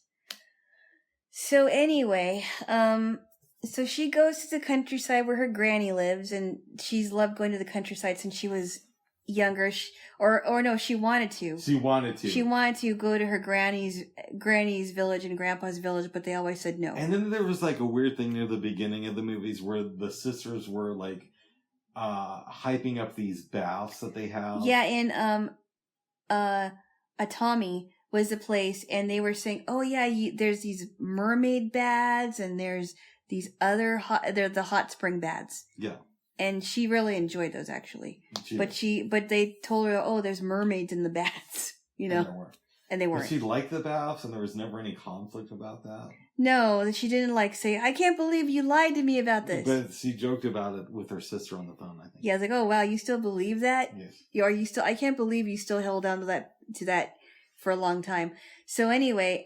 Speaker 2: So anyway, so she goes to the countryside where her granny lives, and she's loved going to the countryside since she was younger. She wanted to. She wanted to go to her granny's village and grandpa's village, but they always said no.
Speaker 1: And then there was like a weird thing near the beginning of the movies where the sisters were like hyping up these baths that they have.
Speaker 2: Yeah, and Atami was the place, and they were saying, "Oh yeah, there's these mermaid baths, and there's these other they're the hot spring baths."
Speaker 1: Yeah.
Speaker 2: And she really enjoyed those, actually. But they told her, "Oh, there's mermaids in the baths," you know. And they weren't.
Speaker 1: But she liked the baths, and there was never any conflict about that.
Speaker 2: No, she didn't say, "I can't believe you lied to me about this."
Speaker 1: But she joked about it with her sister on the phone, I think.
Speaker 2: Yeah, I was like, "Oh wow, you still believe that?
Speaker 1: Yes.
Speaker 2: Are you still? I can't believe you still held on to that for a long time." So anyway,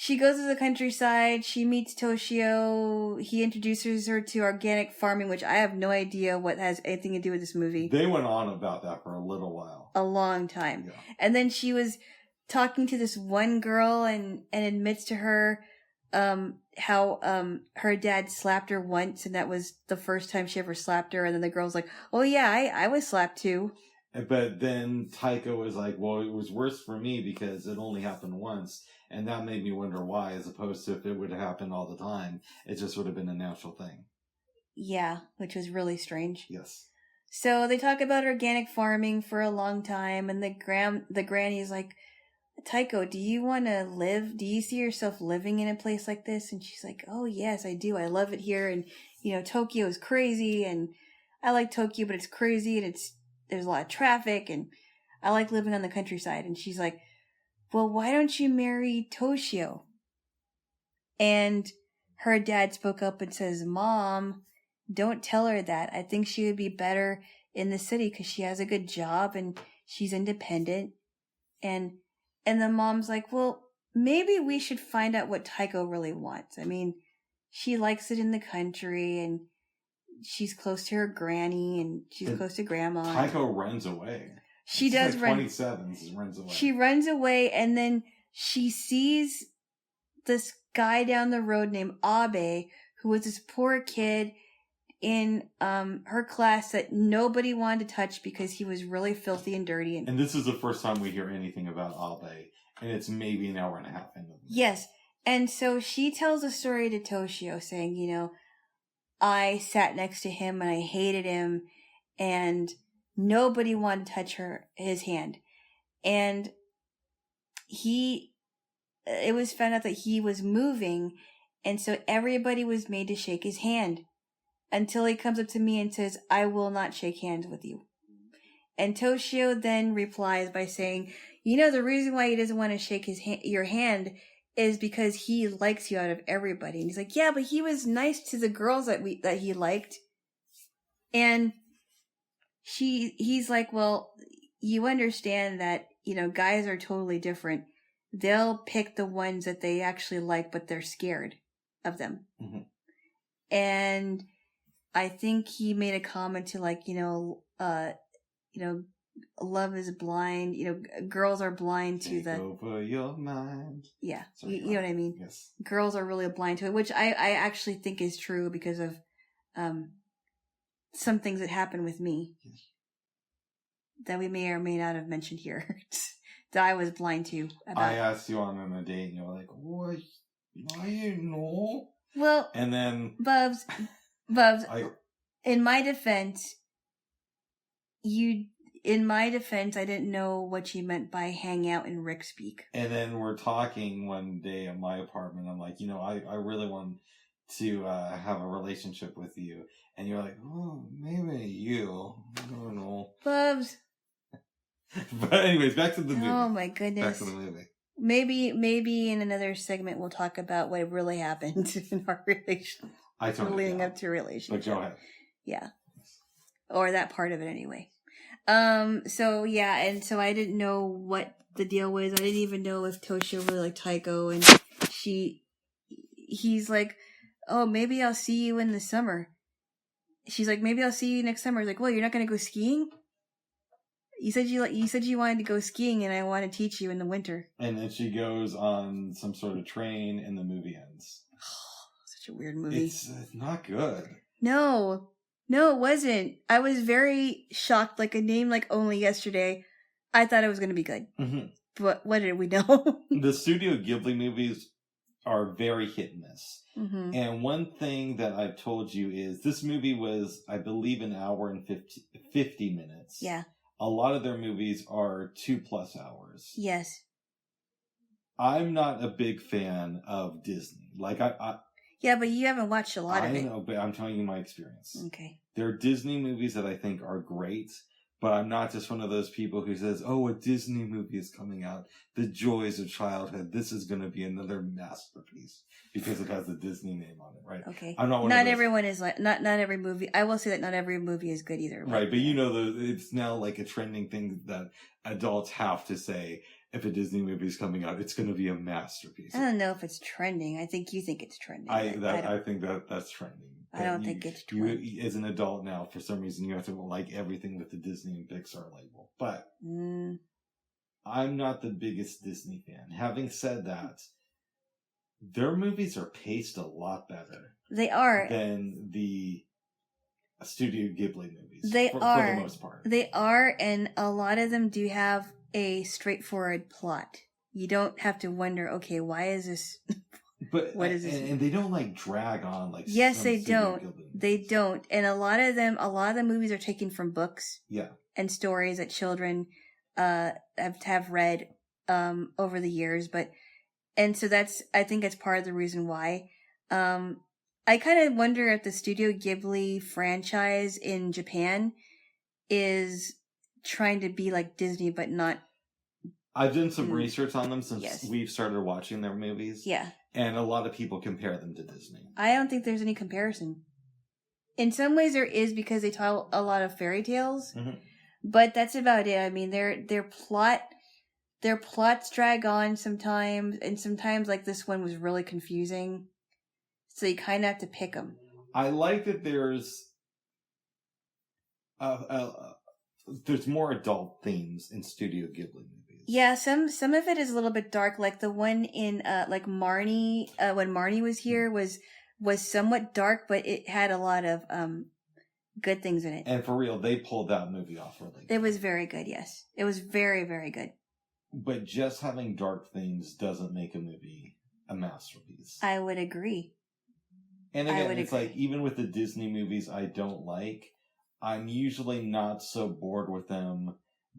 Speaker 2: she goes to the countryside. She meets Toshio. He introduces her to organic farming, which I have no idea what has anything to do with this movie.
Speaker 1: They went on about that for a little while.
Speaker 2: A long time.
Speaker 1: Yeah.
Speaker 2: And then she was talking to this one girl and admits to her how her dad slapped her once, and that was the first time she ever slapped her. And then the girl's like, "Oh yeah, I was slapped too."
Speaker 1: But then Taika was like, "Well, it was worse for me because it only happened once." And that made me wonder why, as opposed to if it would happen all the time, it just would have been a natural thing.
Speaker 2: Yeah, which was really strange.
Speaker 1: Yes.
Speaker 2: So they talk about organic farming for a long time, and the granny is like, "Taiko, do you want to live? Do you see yourself living in a place like this?" And she's like, "Oh yes, I do. I love it here, and you know, Tokyo is crazy, and I like Tokyo, but it's crazy, and there's a lot of traffic, and I like living on the countryside." And she's like, "Well, why don't you marry Toshio?" And her dad spoke up and says, "Mom, don't tell her that. I think she would be better in the city because she has a good job and she's independent." And the mom's like, "Well, maybe we should find out what Taiko really wants. I mean, she likes it in the country, and she's close to her granny, and she's close to grandma."
Speaker 1: Taiko runs away.
Speaker 2: She does
Speaker 1: like
Speaker 2: run.
Speaker 1: 27, she runs away.
Speaker 2: She runs away, and then she sees this guy down the road named Abe, who was this poor kid in her class that nobody wanted to touch because he was really filthy and dirty.
Speaker 1: And this is the first time we hear anything about Abe, and it's maybe an hour and a half into the movie.
Speaker 2: Yes, and so she tells a story to Toshio saying, you know, "I sat next to him and I hated him, and nobody wanted to touch his hand. And it was found out that he was moving, and so everybody was made to shake his hand until he comes up to me and says, 'I will not shake hands with you.'" And Toshio then replies by saying, "You know, the reason why he doesn't want to shake your hand is because he likes you out of everybody." And he's like, "Yeah, but he was nice to the girls that he liked." And he's like, "Well, you understand that, you know, guys are totally different. They'll pick the ones that they actually like, but they're scared of them."
Speaker 1: Mm-hmm.
Speaker 2: And I think he made a comment to like, Love is blind. Girls are blind to
Speaker 1: Take over your mind.
Speaker 2: Yeah,
Speaker 1: Sorry,
Speaker 2: you know what I mean?
Speaker 1: Yes.
Speaker 2: Girls are really blind to it, which I actually think is true because of some things that happen with me that we may or may not have mentioned here that I was blind to.
Speaker 1: I asked you on a date and you're like, what? I didn't know.
Speaker 2: Well,
Speaker 1: and then
Speaker 2: Bubs, in my defense, I didn't know what you meant by hang out in Rick speak.
Speaker 1: And then we're talking one day at my apartment. I'm like, I really want to have a relationship with you. And you're like, oh, maybe you. I don't know.
Speaker 2: Bubs.
Speaker 1: But anyways, back to the movie.
Speaker 2: Oh my goodness.
Speaker 1: Back to the movie.
Speaker 2: Maybe in another segment we'll talk about what really happened in our relationship.
Speaker 1: I totally
Speaker 2: leading up to a relationship.
Speaker 1: But go ahead.
Speaker 2: Yeah. Or that part of it anyway. So yeah, and so I didn't know what the deal was. I didn't even know if Toshio really liked Taiko, and he's like, oh, maybe I'll see you in the summer. She's like, maybe I'll see you next summer. He's like, well, you're not going to go skiing? You said you wanted to go skiing, and I want to teach you in the winter.
Speaker 1: And then she goes on some sort of train, and the movie ends.
Speaker 2: Such a weird movie.
Speaker 1: It's not good.
Speaker 2: No, it wasn't. I was very shocked. Like a name like Only Yesterday, I thought it was going to be good. Mm-hmm. But what did we know?
Speaker 1: The Studio Ghibli movies are very hit and miss. Mm-hmm. And one thing that I've told you is this movie was, I believe, an hour and 50 minutes.
Speaker 2: Yeah.
Speaker 1: A lot of their movies are 2+ hours.
Speaker 2: Yes.
Speaker 1: I'm not a big fan of Disney. Like,
Speaker 2: yeah, but you haven't watched a lot of it.
Speaker 1: I know, but I'm telling you my experience.
Speaker 2: Okay.
Speaker 1: There are Disney movies that I think are great, but I'm not just one of those people who says, oh, a Disney movie is coming out. The joys of childhood. This is going to be another masterpiece because it has the Disney name on it, right?
Speaker 2: Okay.
Speaker 1: I'm not one
Speaker 2: not
Speaker 1: of those.
Speaker 2: Everyone is like, not every movie. I will say that not every movie is good either.
Speaker 1: Right, but it's now like a trending thing that adults have to say, if a Disney movie is coming out, it's going to be a masterpiece.
Speaker 2: I don't know if it's trending. I think you think it's trending.
Speaker 1: I think that's trending.
Speaker 2: I don't think it's trending.
Speaker 1: You, as an adult now, for some reason, you have to like everything with the Disney and Pixar label. But I'm not the biggest Disney fan. Having said that, their movies are paced a lot better.
Speaker 2: They are.
Speaker 1: Than the Studio Ghibli movies.
Speaker 2: They are.
Speaker 1: For the most part.
Speaker 2: They are, and a lot of them do have a straightforward plot. You don't have to wonder, okay, why is this...
Speaker 1: But
Speaker 2: what is this?
Speaker 1: And they don't like drag on like.
Speaker 2: Yes, they don't. They don't, and a lot of the movies are taken from books. Yeah. And stories that children have read over the years, and so I think it's part of the reason why. I kind of wonder if the Studio Ghibli franchise in Japan is trying to be like Disney, but not.
Speaker 1: I've done some research on them since we've started watching their movies. Yeah. And a lot of people compare them to Disney.
Speaker 2: I don't think there's any comparison. In some ways there is because they tell a lot of fairy tales, but that's about it. I mean, their plots drag on sometimes, and sometimes like this one was really confusing. So you kind of have to pick them.
Speaker 1: I like that there's more adult themes in Studio Ghibli movies.
Speaker 2: Yeah, some of it is a little bit dark. Like the one in like Marnie, when Marnie was here was somewhat dark, but it had a lot of good things in it.
Speaker 1: And for real, they pulled that movie off really good.
Speaker 2: It was very good. Yes, it was very, very good.
Speaker 1: But just having dark themes doesn't make a movie a masterpiece.
Speaker 2: I would agree.
Speaker 1: And again, it's like, even with the Disney movies I don't like, I'm usually not so bored with them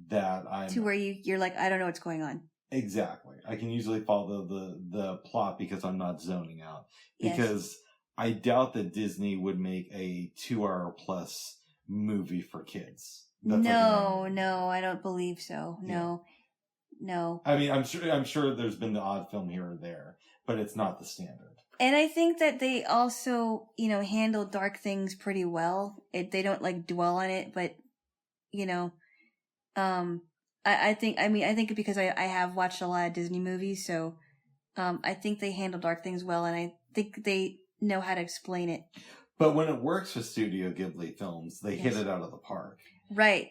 Speaker 1: that I'm...
Speaker 2: To where you're like, I don't know what's going on.
Speaker 1: Exactly. I can usually follow the plot because I'm not zoning out.
Speaker 2: Yes.
Speaker 1: Because I doubt that Disney would make a 2-hour plus movie for kids.
Speaker 2: No, I don't believe so.
Speaker 1: Yeah.
Speaker 2: No.
Speaker 1: I mean, I'm sure there's been the odd film here or there, but it's not the standard.
Speaker 2: And I think that they also, handle dark things pretty well. They don't like dwell on it, but, I think because I have watched a lot of Disney movies, so, I think they handle dark things well, and I think they know how to explain it.
Speaker 1: But when it works with Studio Ghibli films, they hit it out of the park.
Speaker 2: Right.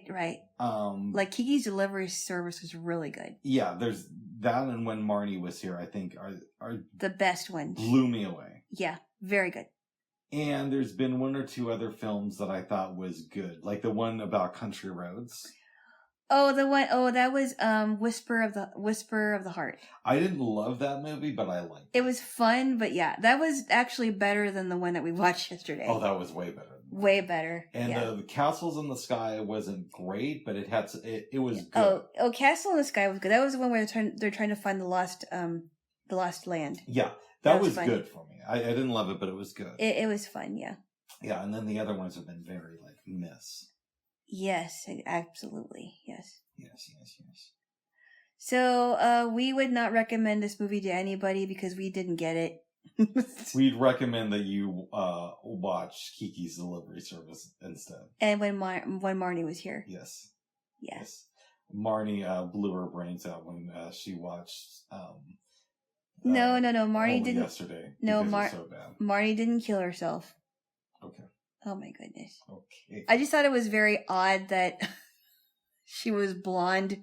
Speaker 2: Like Kiki's Delivery Service was really good.
Speaker 1: Yeah, there's that, and When Marnie Was Here, I think are
Speaker 2: the best ones.
Speaker 1: Blew me away.
Speaker 2: Yeah, very good.
Speaker 1: And there's been one or two other films that I thought was good, like the one about country roads.
Speaker 2: Oh, the one. Oh, that was Whisper of the Heart.
Speaker 1: I didn't love that movie, but I liked it.
Speaker 2: It was fun, but yeah, that was actually better than the one that we watched yesterday.
Speaker 1: Oh, that was way better.
Speaker 2: Way better.
Speaker 1: And the Castles in the Sky wasn't great, but it was good.
Speaker 2: Oh, Castle in the Sky was good. That was the one where they're trying to find the lost land.
Speaker 1: Yeah, that was good for me. I didn't love it, but it was good.
Speaker 2: It was fun, yeah.
Speaker 1: Yeah, and then the other ones have been very miss.
Speaker 2: Yes, absolutely. Yes.
Speaker 1: Yes.
Speaker 2: So, we would not recommend this movie to anybody because we didn't get it.
Speaker 1: We'd recommend that you watch Kiki's Delivery Service instead.
Speaker 2: And when Marnie was here.
Speaker 1: Yes.
Speaker 2: Yes.
Speaker 1: Marnie blew her brains out when she watched.
Speaker 2: No. Marnie didn't.
Speaker 1: Yesterday.
Speaker 2: No,
Speaker 1: so bad.
Speaker 2: Marnie didn't kill herself.
Speaker 1: Okay.
Speaker 2: Oh my goodness.
Speaker 1: Okay.
Speaker 2: I just thought it was very odd that she was blonde.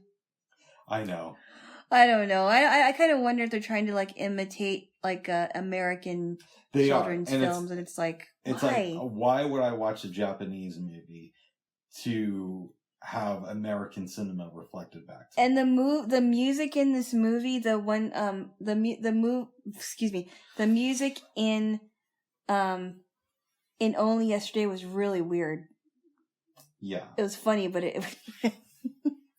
Speaker 1: I know.
Speaker 2: I don't know. I kind of wonder if they're trying to imitate American children's films, and it's like,
Speaker 1: why would I watch a Japanese movie to have American cinema reflected back to
Speaker 2: and the music in this movie, the music in Only Yesterday was really weird.
Speaker 1: Yeah.
Speaker 2: It was funny, but it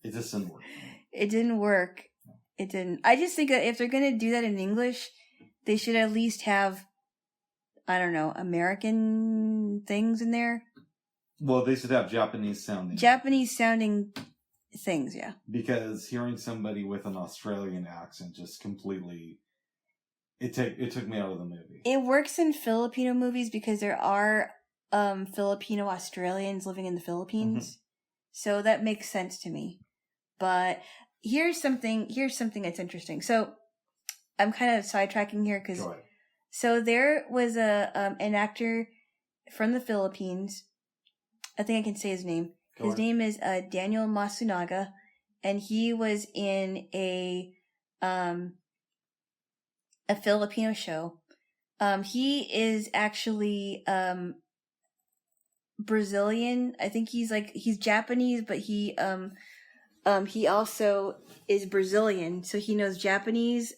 Speaker 1: just didn't work.
Speaker 2: It didn't work. It didn't. I just think that if they're going to do that in English, they should at least have, I don't know, American things in there.
Speaker 1: Well, they should have Japanese sounding
Speaker 2: things, yeah.
Speaker 1: Because hearing somebody with an Australian accent just completely, it took me out of the movie.
Speaker 2: It works in Filipino movies because there are Filipino Australians living in the Philippines, mm-hmm. So that makes sense to me. But here's something that's interesting. So I'm kind of sidetracking here because so there was an actor from the Philippines. I think I can say his name. His name is Daniel Masunaga, and he was in a Filipino show. He is actually Brazilian. I think he's Japanese, but he also is Brazilian, so he knows Japanese,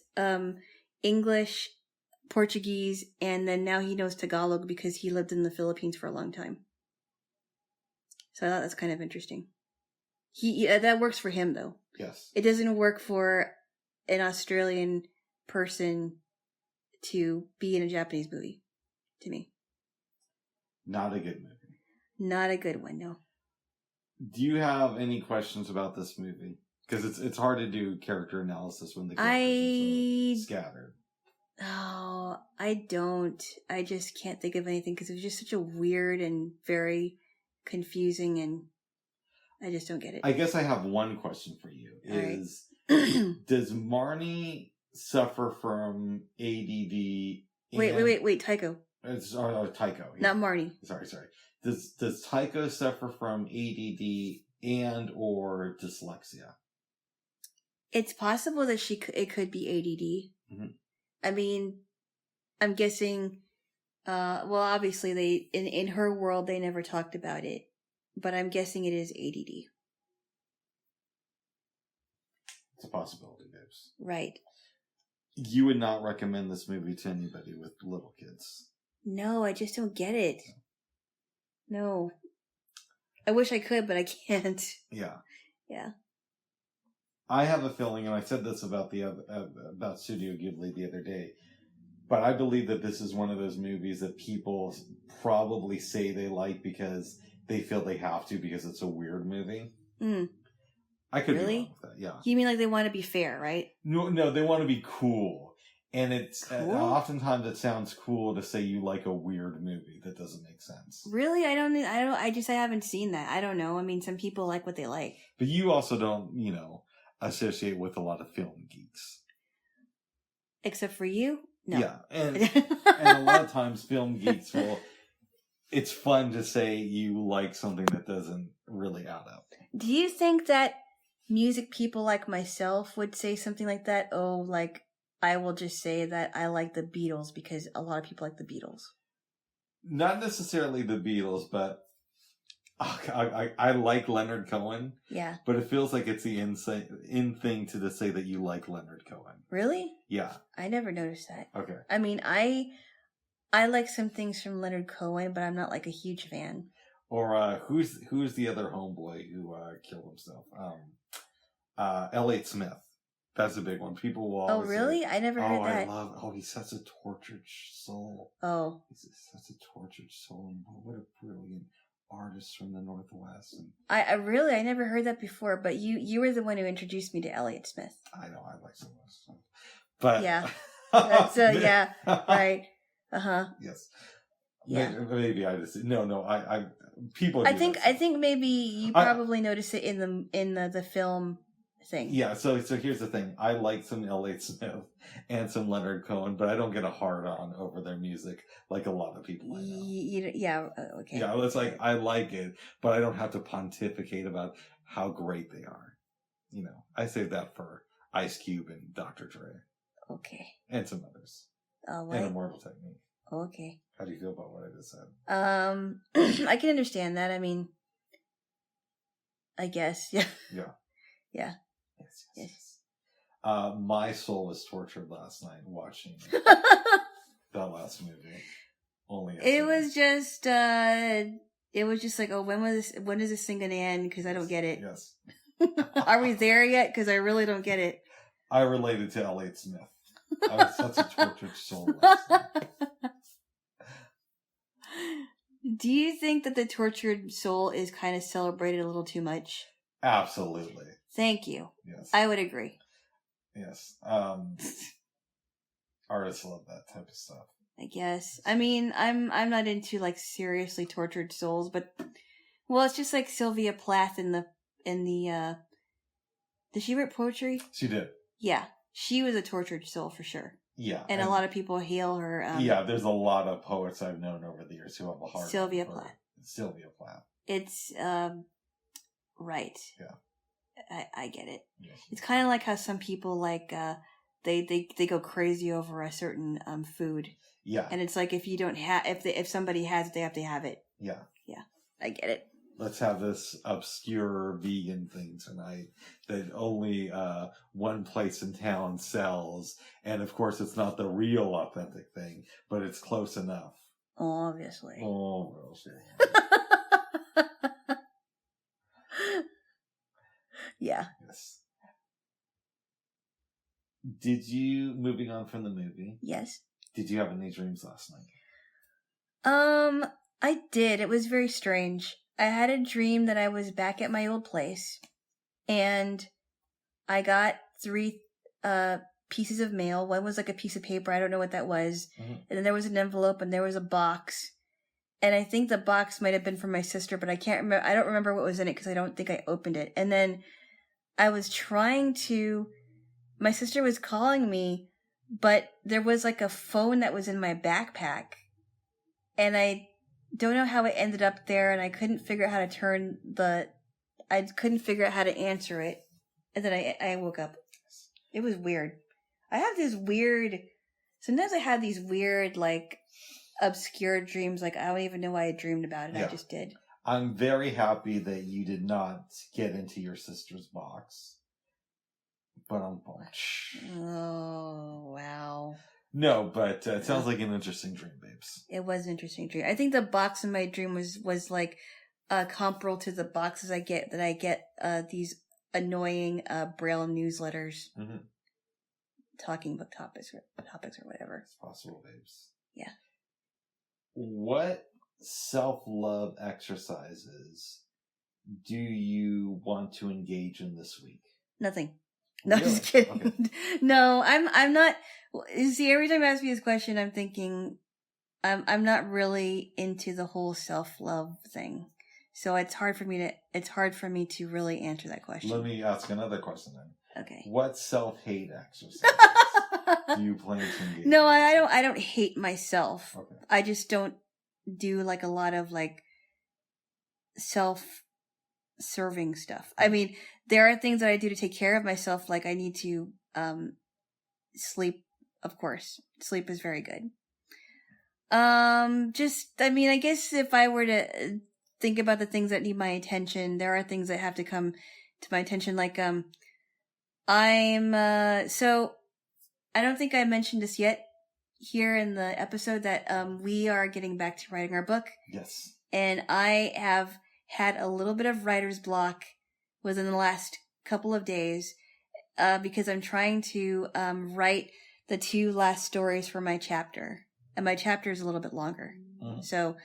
Speaker 2: English, Portuguese, and then now he knows Tagalog because he lived in the Philippines for a long time. So I thought that's kind of interesting. That works for him, though.
Speaker 1: Yes.
Speaker 2: It doesn't work for an Australian person to be in a Japanese movie, to me.
Speaker 1: Not a good movie.
Speaker 2: Not a good one, no.
Speaker 1: Do you have any questions about this movie? Because it's hard to do character analysis when the characters are so scattered.
Speaker 2: Oh, I don't. I just can't think of anything because it was just such a weird and very confusing, and I just don't get it.
Speaker 1: I guess I have one question for you. Does Marnie suffer from ADD?
Speaker 2: Wait, Tycho.
Speaker 1: It's Tycho.
Speaker 2: Yeah. Not Marnie.
Speaker 1: Sorry. Does Tycho suffer from ADD and or dyslexia?
Speaker 2: It's possible that it could be ADD. Mm-hmm. I mean, I'm guessing. Well, obviously, they in her world they never talked about it, but I'm guessing it is ADD.
Speaker 1: It's a possibility, babes.
Speaker 2: Right.
Speaker 1: You would not recommend this movie to anybody with little kids.
Speaker 2: No, I just don't get it. No. I wish I could, but I can't.
Speaker 1: Yeah.
Speaker 2: Yeah.
Speaker 1: I have a feeling, and I said this about about Studio Ghibli the other day, but I believe that this is one of those movies that people probably say they like because they feel they have to because it's a weird movie.
Speaker 2: Mm.
Speaker 1: I could be wrong with that, yeah.
Speaker 2: You mean like they want to be fair, right?
Speaker 1: No, they want to be cool. And it's
Speaker 2: cool?
Speaker 1: Oftentimes it sounds cool to say you like a weird movie that doesn't make sense.
Speaker 2: Really? I haven't seen that. I don't know. I mean, some people like what they like.
Speaker 1: But you also don't, associate with a lot of film geeks.
Speaker 2: Except for you? No.
Speaker 1: Yeah. And a lot of times film geeks will it's fun to say you like something that doesn't really add up.
Speaker 2: Do you think that music people like myself would say something like that? Oh, like, I will just say that I like the Beatles because a lot of people like the Beatles.
Speaker 1: Not necessarily the Beatles, but I like Leonard Cohen.
Speaker 2: Yeah.
Speaker 1: But it feels like it's the in thing to say that you like Leonard Cohen.
Speaker 2: Really?
Speaker 1: Yeah.
Speaker 2: I never noticed that.
Speaker 1: Okay.
Speaker 2: I mean, I like some things from Leonard Cohen, but I'm not like a huge fan.
Speaker 1: Or who's the other homeboy who killed himself? Elliott Smith. That's a big one. People will always
Speaker 2: really?
Speaker 1: say,
Speaker 2: I never heard that.
Speaker 1: he's such a tortured soul.
Speaker 2: Oh.
Speaker 1: He's such a tortured soul. What a brilliant artist from the Northwest. And
Speaker 2: I never heard that before, but you were the one who introduced me to Elliott Smith.
Speaker 1: I know, I like some of this stuff. But
Speaker 2: yeah. That's, yeah, right. Uh-huh.
Speaker 1: Yes.
Speaker 2: Yeah.
Speaker 1: Maybe I just I people.
Speaker 2: I think maybe you probably noticed it in the film thing.
Speaker 1: Yeah. So here's the thing. I like some Elliott Smith and some Leonard Cohen, but I don't get a hard on over their music like a lot of people I know.
Speaker 2: Yeah. Okay.
Speaker 1: Yeah. It's like I like it, but I don't have to pontificate about how great they are. You know, I say that for Ice Cube and Dr. Dre.
Speaker 2: Okay.
Speaker 1: And some others.
Speaker 2: All right.
Speaker 1: And Immortal Technique.
Speaker 2: Okay.
Speaker 1: How do you feel about what I just said?
Speaker 2: I can understand that. I mean, I guess, yeah.
Speaker 1: Yeah.
Speaker 2: Yeah.
Speaker 1: Yes. My soul was tortured last night watching that last movie. It
Speaker 2: was just like, oh, when is this thing gonna end? Because I don't get it.
Speaker 1: Yes.
Speaker 2: Are we there yet? Because I really don't get it.
Speaker 1: I related to Elliott Smith. I was such a tortured soul last night.
Speaker 2: Do you think that the tortured soul is kind of celebrated a little too much?
Speaker 1: Absolutely.
Speaker 2: Thank you.
Speaker 1: Yes.
Speaker 2: I would agree.
Speaker 1: Yes. Artists love that type of stuff.
Speaker 2: I guess. I mean, I'm not into like seriously tortured souls, but well, it's just like Sylvia Plath in the did she write poetry?
Speaker 1: She did.
Speaker 2: Yeah. She was a tortured soul for sure.
Speaker 1: Yeah.
Speaker 2: And a lot of people hail her.
Speaker 1: Yeah, there's a lot of poets I've known over the years who have a heart.
Speaker 2: Sylvia Plath. It's, right.
Speaker 1: Yeah.
Speaker 2: I get it.
Speaker 1: Yes.
Speaker 2: It's kind of like how some people like, they go crazy over a certain, food.
Speaker 1: Yeah.
Speaker 2: And it's like if you don't have, if somebody has it, they have to have it.
Speaker 1: Yeah.
Speaker 2: Yeah. I get it.
Speaker 1: Let's have this obscure vegan thing tonight that only one place in town sells. And of course, it's not the real authentic thing, but it's close enough.
Speaker 2: Obviously. Yeah.
Speaker 1: Yes. Moving on from the movie.
Speaker 2: Yes.
Speaker 1: Did you have any dreams last night?
Speaker 2: I did. It was very strange. I had a dream that I was back at my old place and I got 3 pieces of mail. One was like a piece of paper. I don't know what that was. Mm-hmm. And then there was an envelope and there was a box. And I think the box might have been from my sister, but I can't remember. I don't remember what was in it because I don't think I opened it. And then I was my sister was calling me, but there was like a phone that was in my backpack. And I don't know how it ended up there, and I couldn't figure out how to I couldn't figure out how to answer it. And then I woke up. It was weird. Sometimes I have these weird, like, obscure dreams, like, I don't even know why I dreamed about it. Yeah. I just did.
Speaker 1: I'm very happy that you did not get into your sister's box. But
Speaker 2: oh, wow.
Speaker 1: No, but it sounds like an interesting dream, babes.
Speaker 2: It was an interesting dream. I think the box in my dream was like comparable to the boxes I get these annoying Braille newsletters, mm-hmm. talking book topics or whatever.
Speaker 1: It's possible, babes.
Speaker 2: Yeah.
Speaker 1: What self-love exercises do you want to engage in this week?
Speaker 2: Nothing. No, really? Just kidding. Okay. No, I'm not. See, every time you ask me this question, I'm thinking, I'm not really into the whole self-love thing. So it's hard for me to really answer that question.
Speaker 1: Let me ask another question then.
Speaker 2: Okay.
Speaker 1: What self-hate exercises do you plan to engage?
Speaker 2: No, I don't hate myself.
Speaker 1: Okay.
Speaker 2: I just don't do like a lot of like self-serving stuff. I mean, there are things that I do to take care of myself. Like I need to sleep, of course. Sleep is very good. I guess if I were to think about the things that need my attention, there are things that have to come to my attention. Like, so I don't think I mentioned this yet here in the episode that, we are getting back to writing our book.
Speaker 1: Yes.
Speaker 2: And I have had a little bit of writer's block within the last couple of days, because I'm trying to, write the 2 last stories for my chapter. And my chapter is a little bit longer. Mm-hmm. So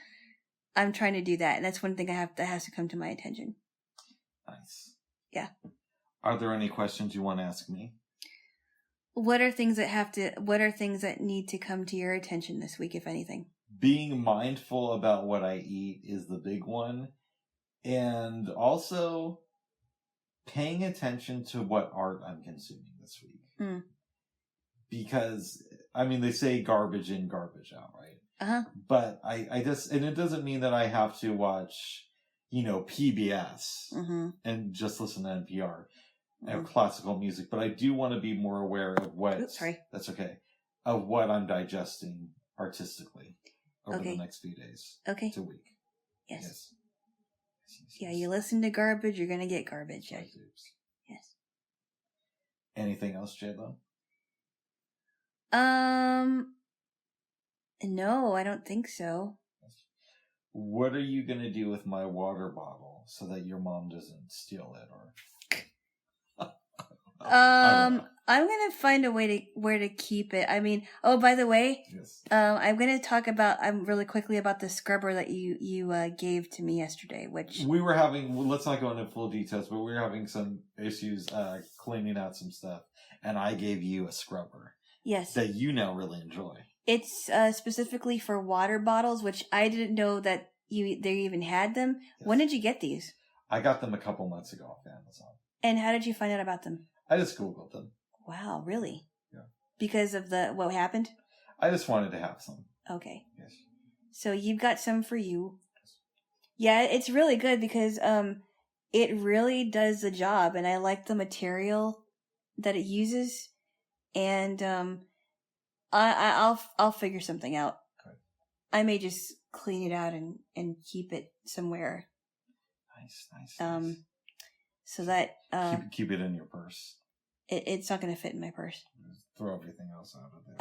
Speaker 2: I'm trying to do that. And that's one thing that has to come to my attention.
Speaker 1: Nice.
Speaker 2: Yeah.
Speaker 1: Are there any questions you want to ask me?
Speaker 2: What are things that need to come to your attention this week, if anything?
Speaker 1: Being mindful about what I eat is the big one. And also paying attention to what art I'm consuming this week. Mm. Because, I mean, they say garbage in, garbage out, right? Uh-huh. But I just, and it doesn't mean that I have to watch, PBS mm-hmm. and just listen to NPR and classical music. But I do want to be more aware of what, that's okay, of what I'm digesting artistically over the next few days. Okay. To week.
Speaker 2: Yes. Yeah, you listen to garbage, you're going to get garbage. Yes. Yes.
Speaker 1: Anything else, Jaylo?
Speaker 2: No, I don't think so.
Speaker 1: What are you going to do with my water bottle so that your mom doesn't steal it or...
Speaker 2: I'm going to find a way where to keep it. I mean, oh, by the way, yes. I'm going to talk about, really quickly about the scrubber that you gave to me yesterday, which...
Speaker 1: We were having, let's not go into full details, but we were having some issues, cleaning out some stuff, and I gave you a scrubber.
Speaker 2: Yes.
Speaker 1: That you now really enjoy.
Speaker 2: It's specifically for water bottles, which I didn't know that they even had them. Yes. When did you get these?
Speaker 1: I got them a couple months ago off Amazon.
Speaker 2: And how did you find out about them?
Speaker 1: I just Googled them.
Speaker 2: Wow, really?
Speaker 1: Yeah.
Speaker 2: Because of what happened?
Speaker 1: I just wanted to have some.
Speaker 2: Okay.
Speaker 1: Yes.
Speaker 2: So you've got some for you. Yes. Yeah, it's really good because it really does the job, and I like the material that it uses. And I'll figure something out. Okay. I may just clean it out and keep it somewhere.
Speaker 1: Nice.
Speaker 2: So that
Speaker 1: keep it in your purse.
Speaker 2: It's not going to fit in my purse.
Speaker 1: Just throw everything else out of there.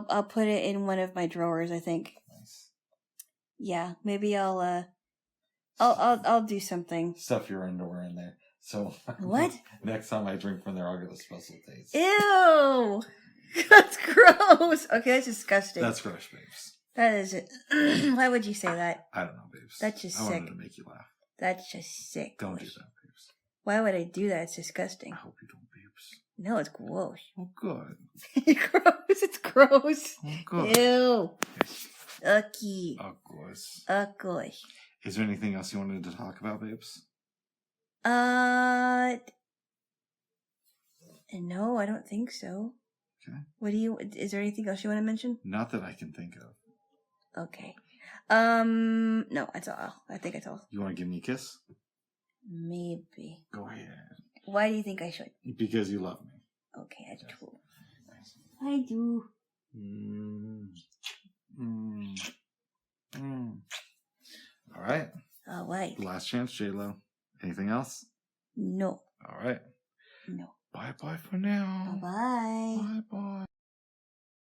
Speaker 2: I'll put it in one of my drawers, I think.
Speaker 1: Nice.
Speaker 2: Yeah, maybe I'll do something.
Speaker 1: Stuff your underwear in there. So
Speaker 2: what?
Speaker 1: Next time I drink from there, I'll get a special taste.
Speaker 2: Ew! That's gross. Okay, that's disgusting.
Speaker 1: That's gross, babes.
Speaker 2: That is it. Why would you say that?
Speaker 1: I don't know, babes.
Speaker 2: That's just sick.
Speaker 1: I wanted to make you laugh.
Speaker 2: That's just sick.
Speaker 1: Don't do that, babes.
Speaker 2: Why would I do that? It's disgusting.
Speaker 1: I hope you don't, babes.
Speaker 2: No, it's gross.
Speaker 1: Oh, good.
Speaker 2: Gross. It's gross.
Speaker 1: Oh, good.
Speaker 2: Ew.
Speaker 1: Yes.
Speaker 2: Ucky.
Speaker 1: Of course.
Speaker 2: Of course.
Speaker 1: Is there anything else you wanted to talk about, babes?
Speaker 2: No, I don't think so.
Speaker 1: Okay.
Speaker 2: Is there anything else you want to mention?
Speaker 1: Not that I can think of.
Speaker 2: Okay. No, that's all. I think that's all.
Speaker 1: You want to give me a kiss?
Speaker 2: Maybe.
Speaker 1: Go ahead.
Speaker 2: Why do you think I should?
Speaker 1: Because you love me.
Speaker 2: Okay, that's cool. I do.
Speaker 1: All right.
Speaker 2: All right.
Speaker 1: Last chance, Jaylo. Anything else?
Speaker 2: No.
Speaker 1: All right.
Speaker 2: No.
Speaker 1: Bye-bye for now.
Speaker 2: Bye-bye.
Speaker 1: Bye-bye.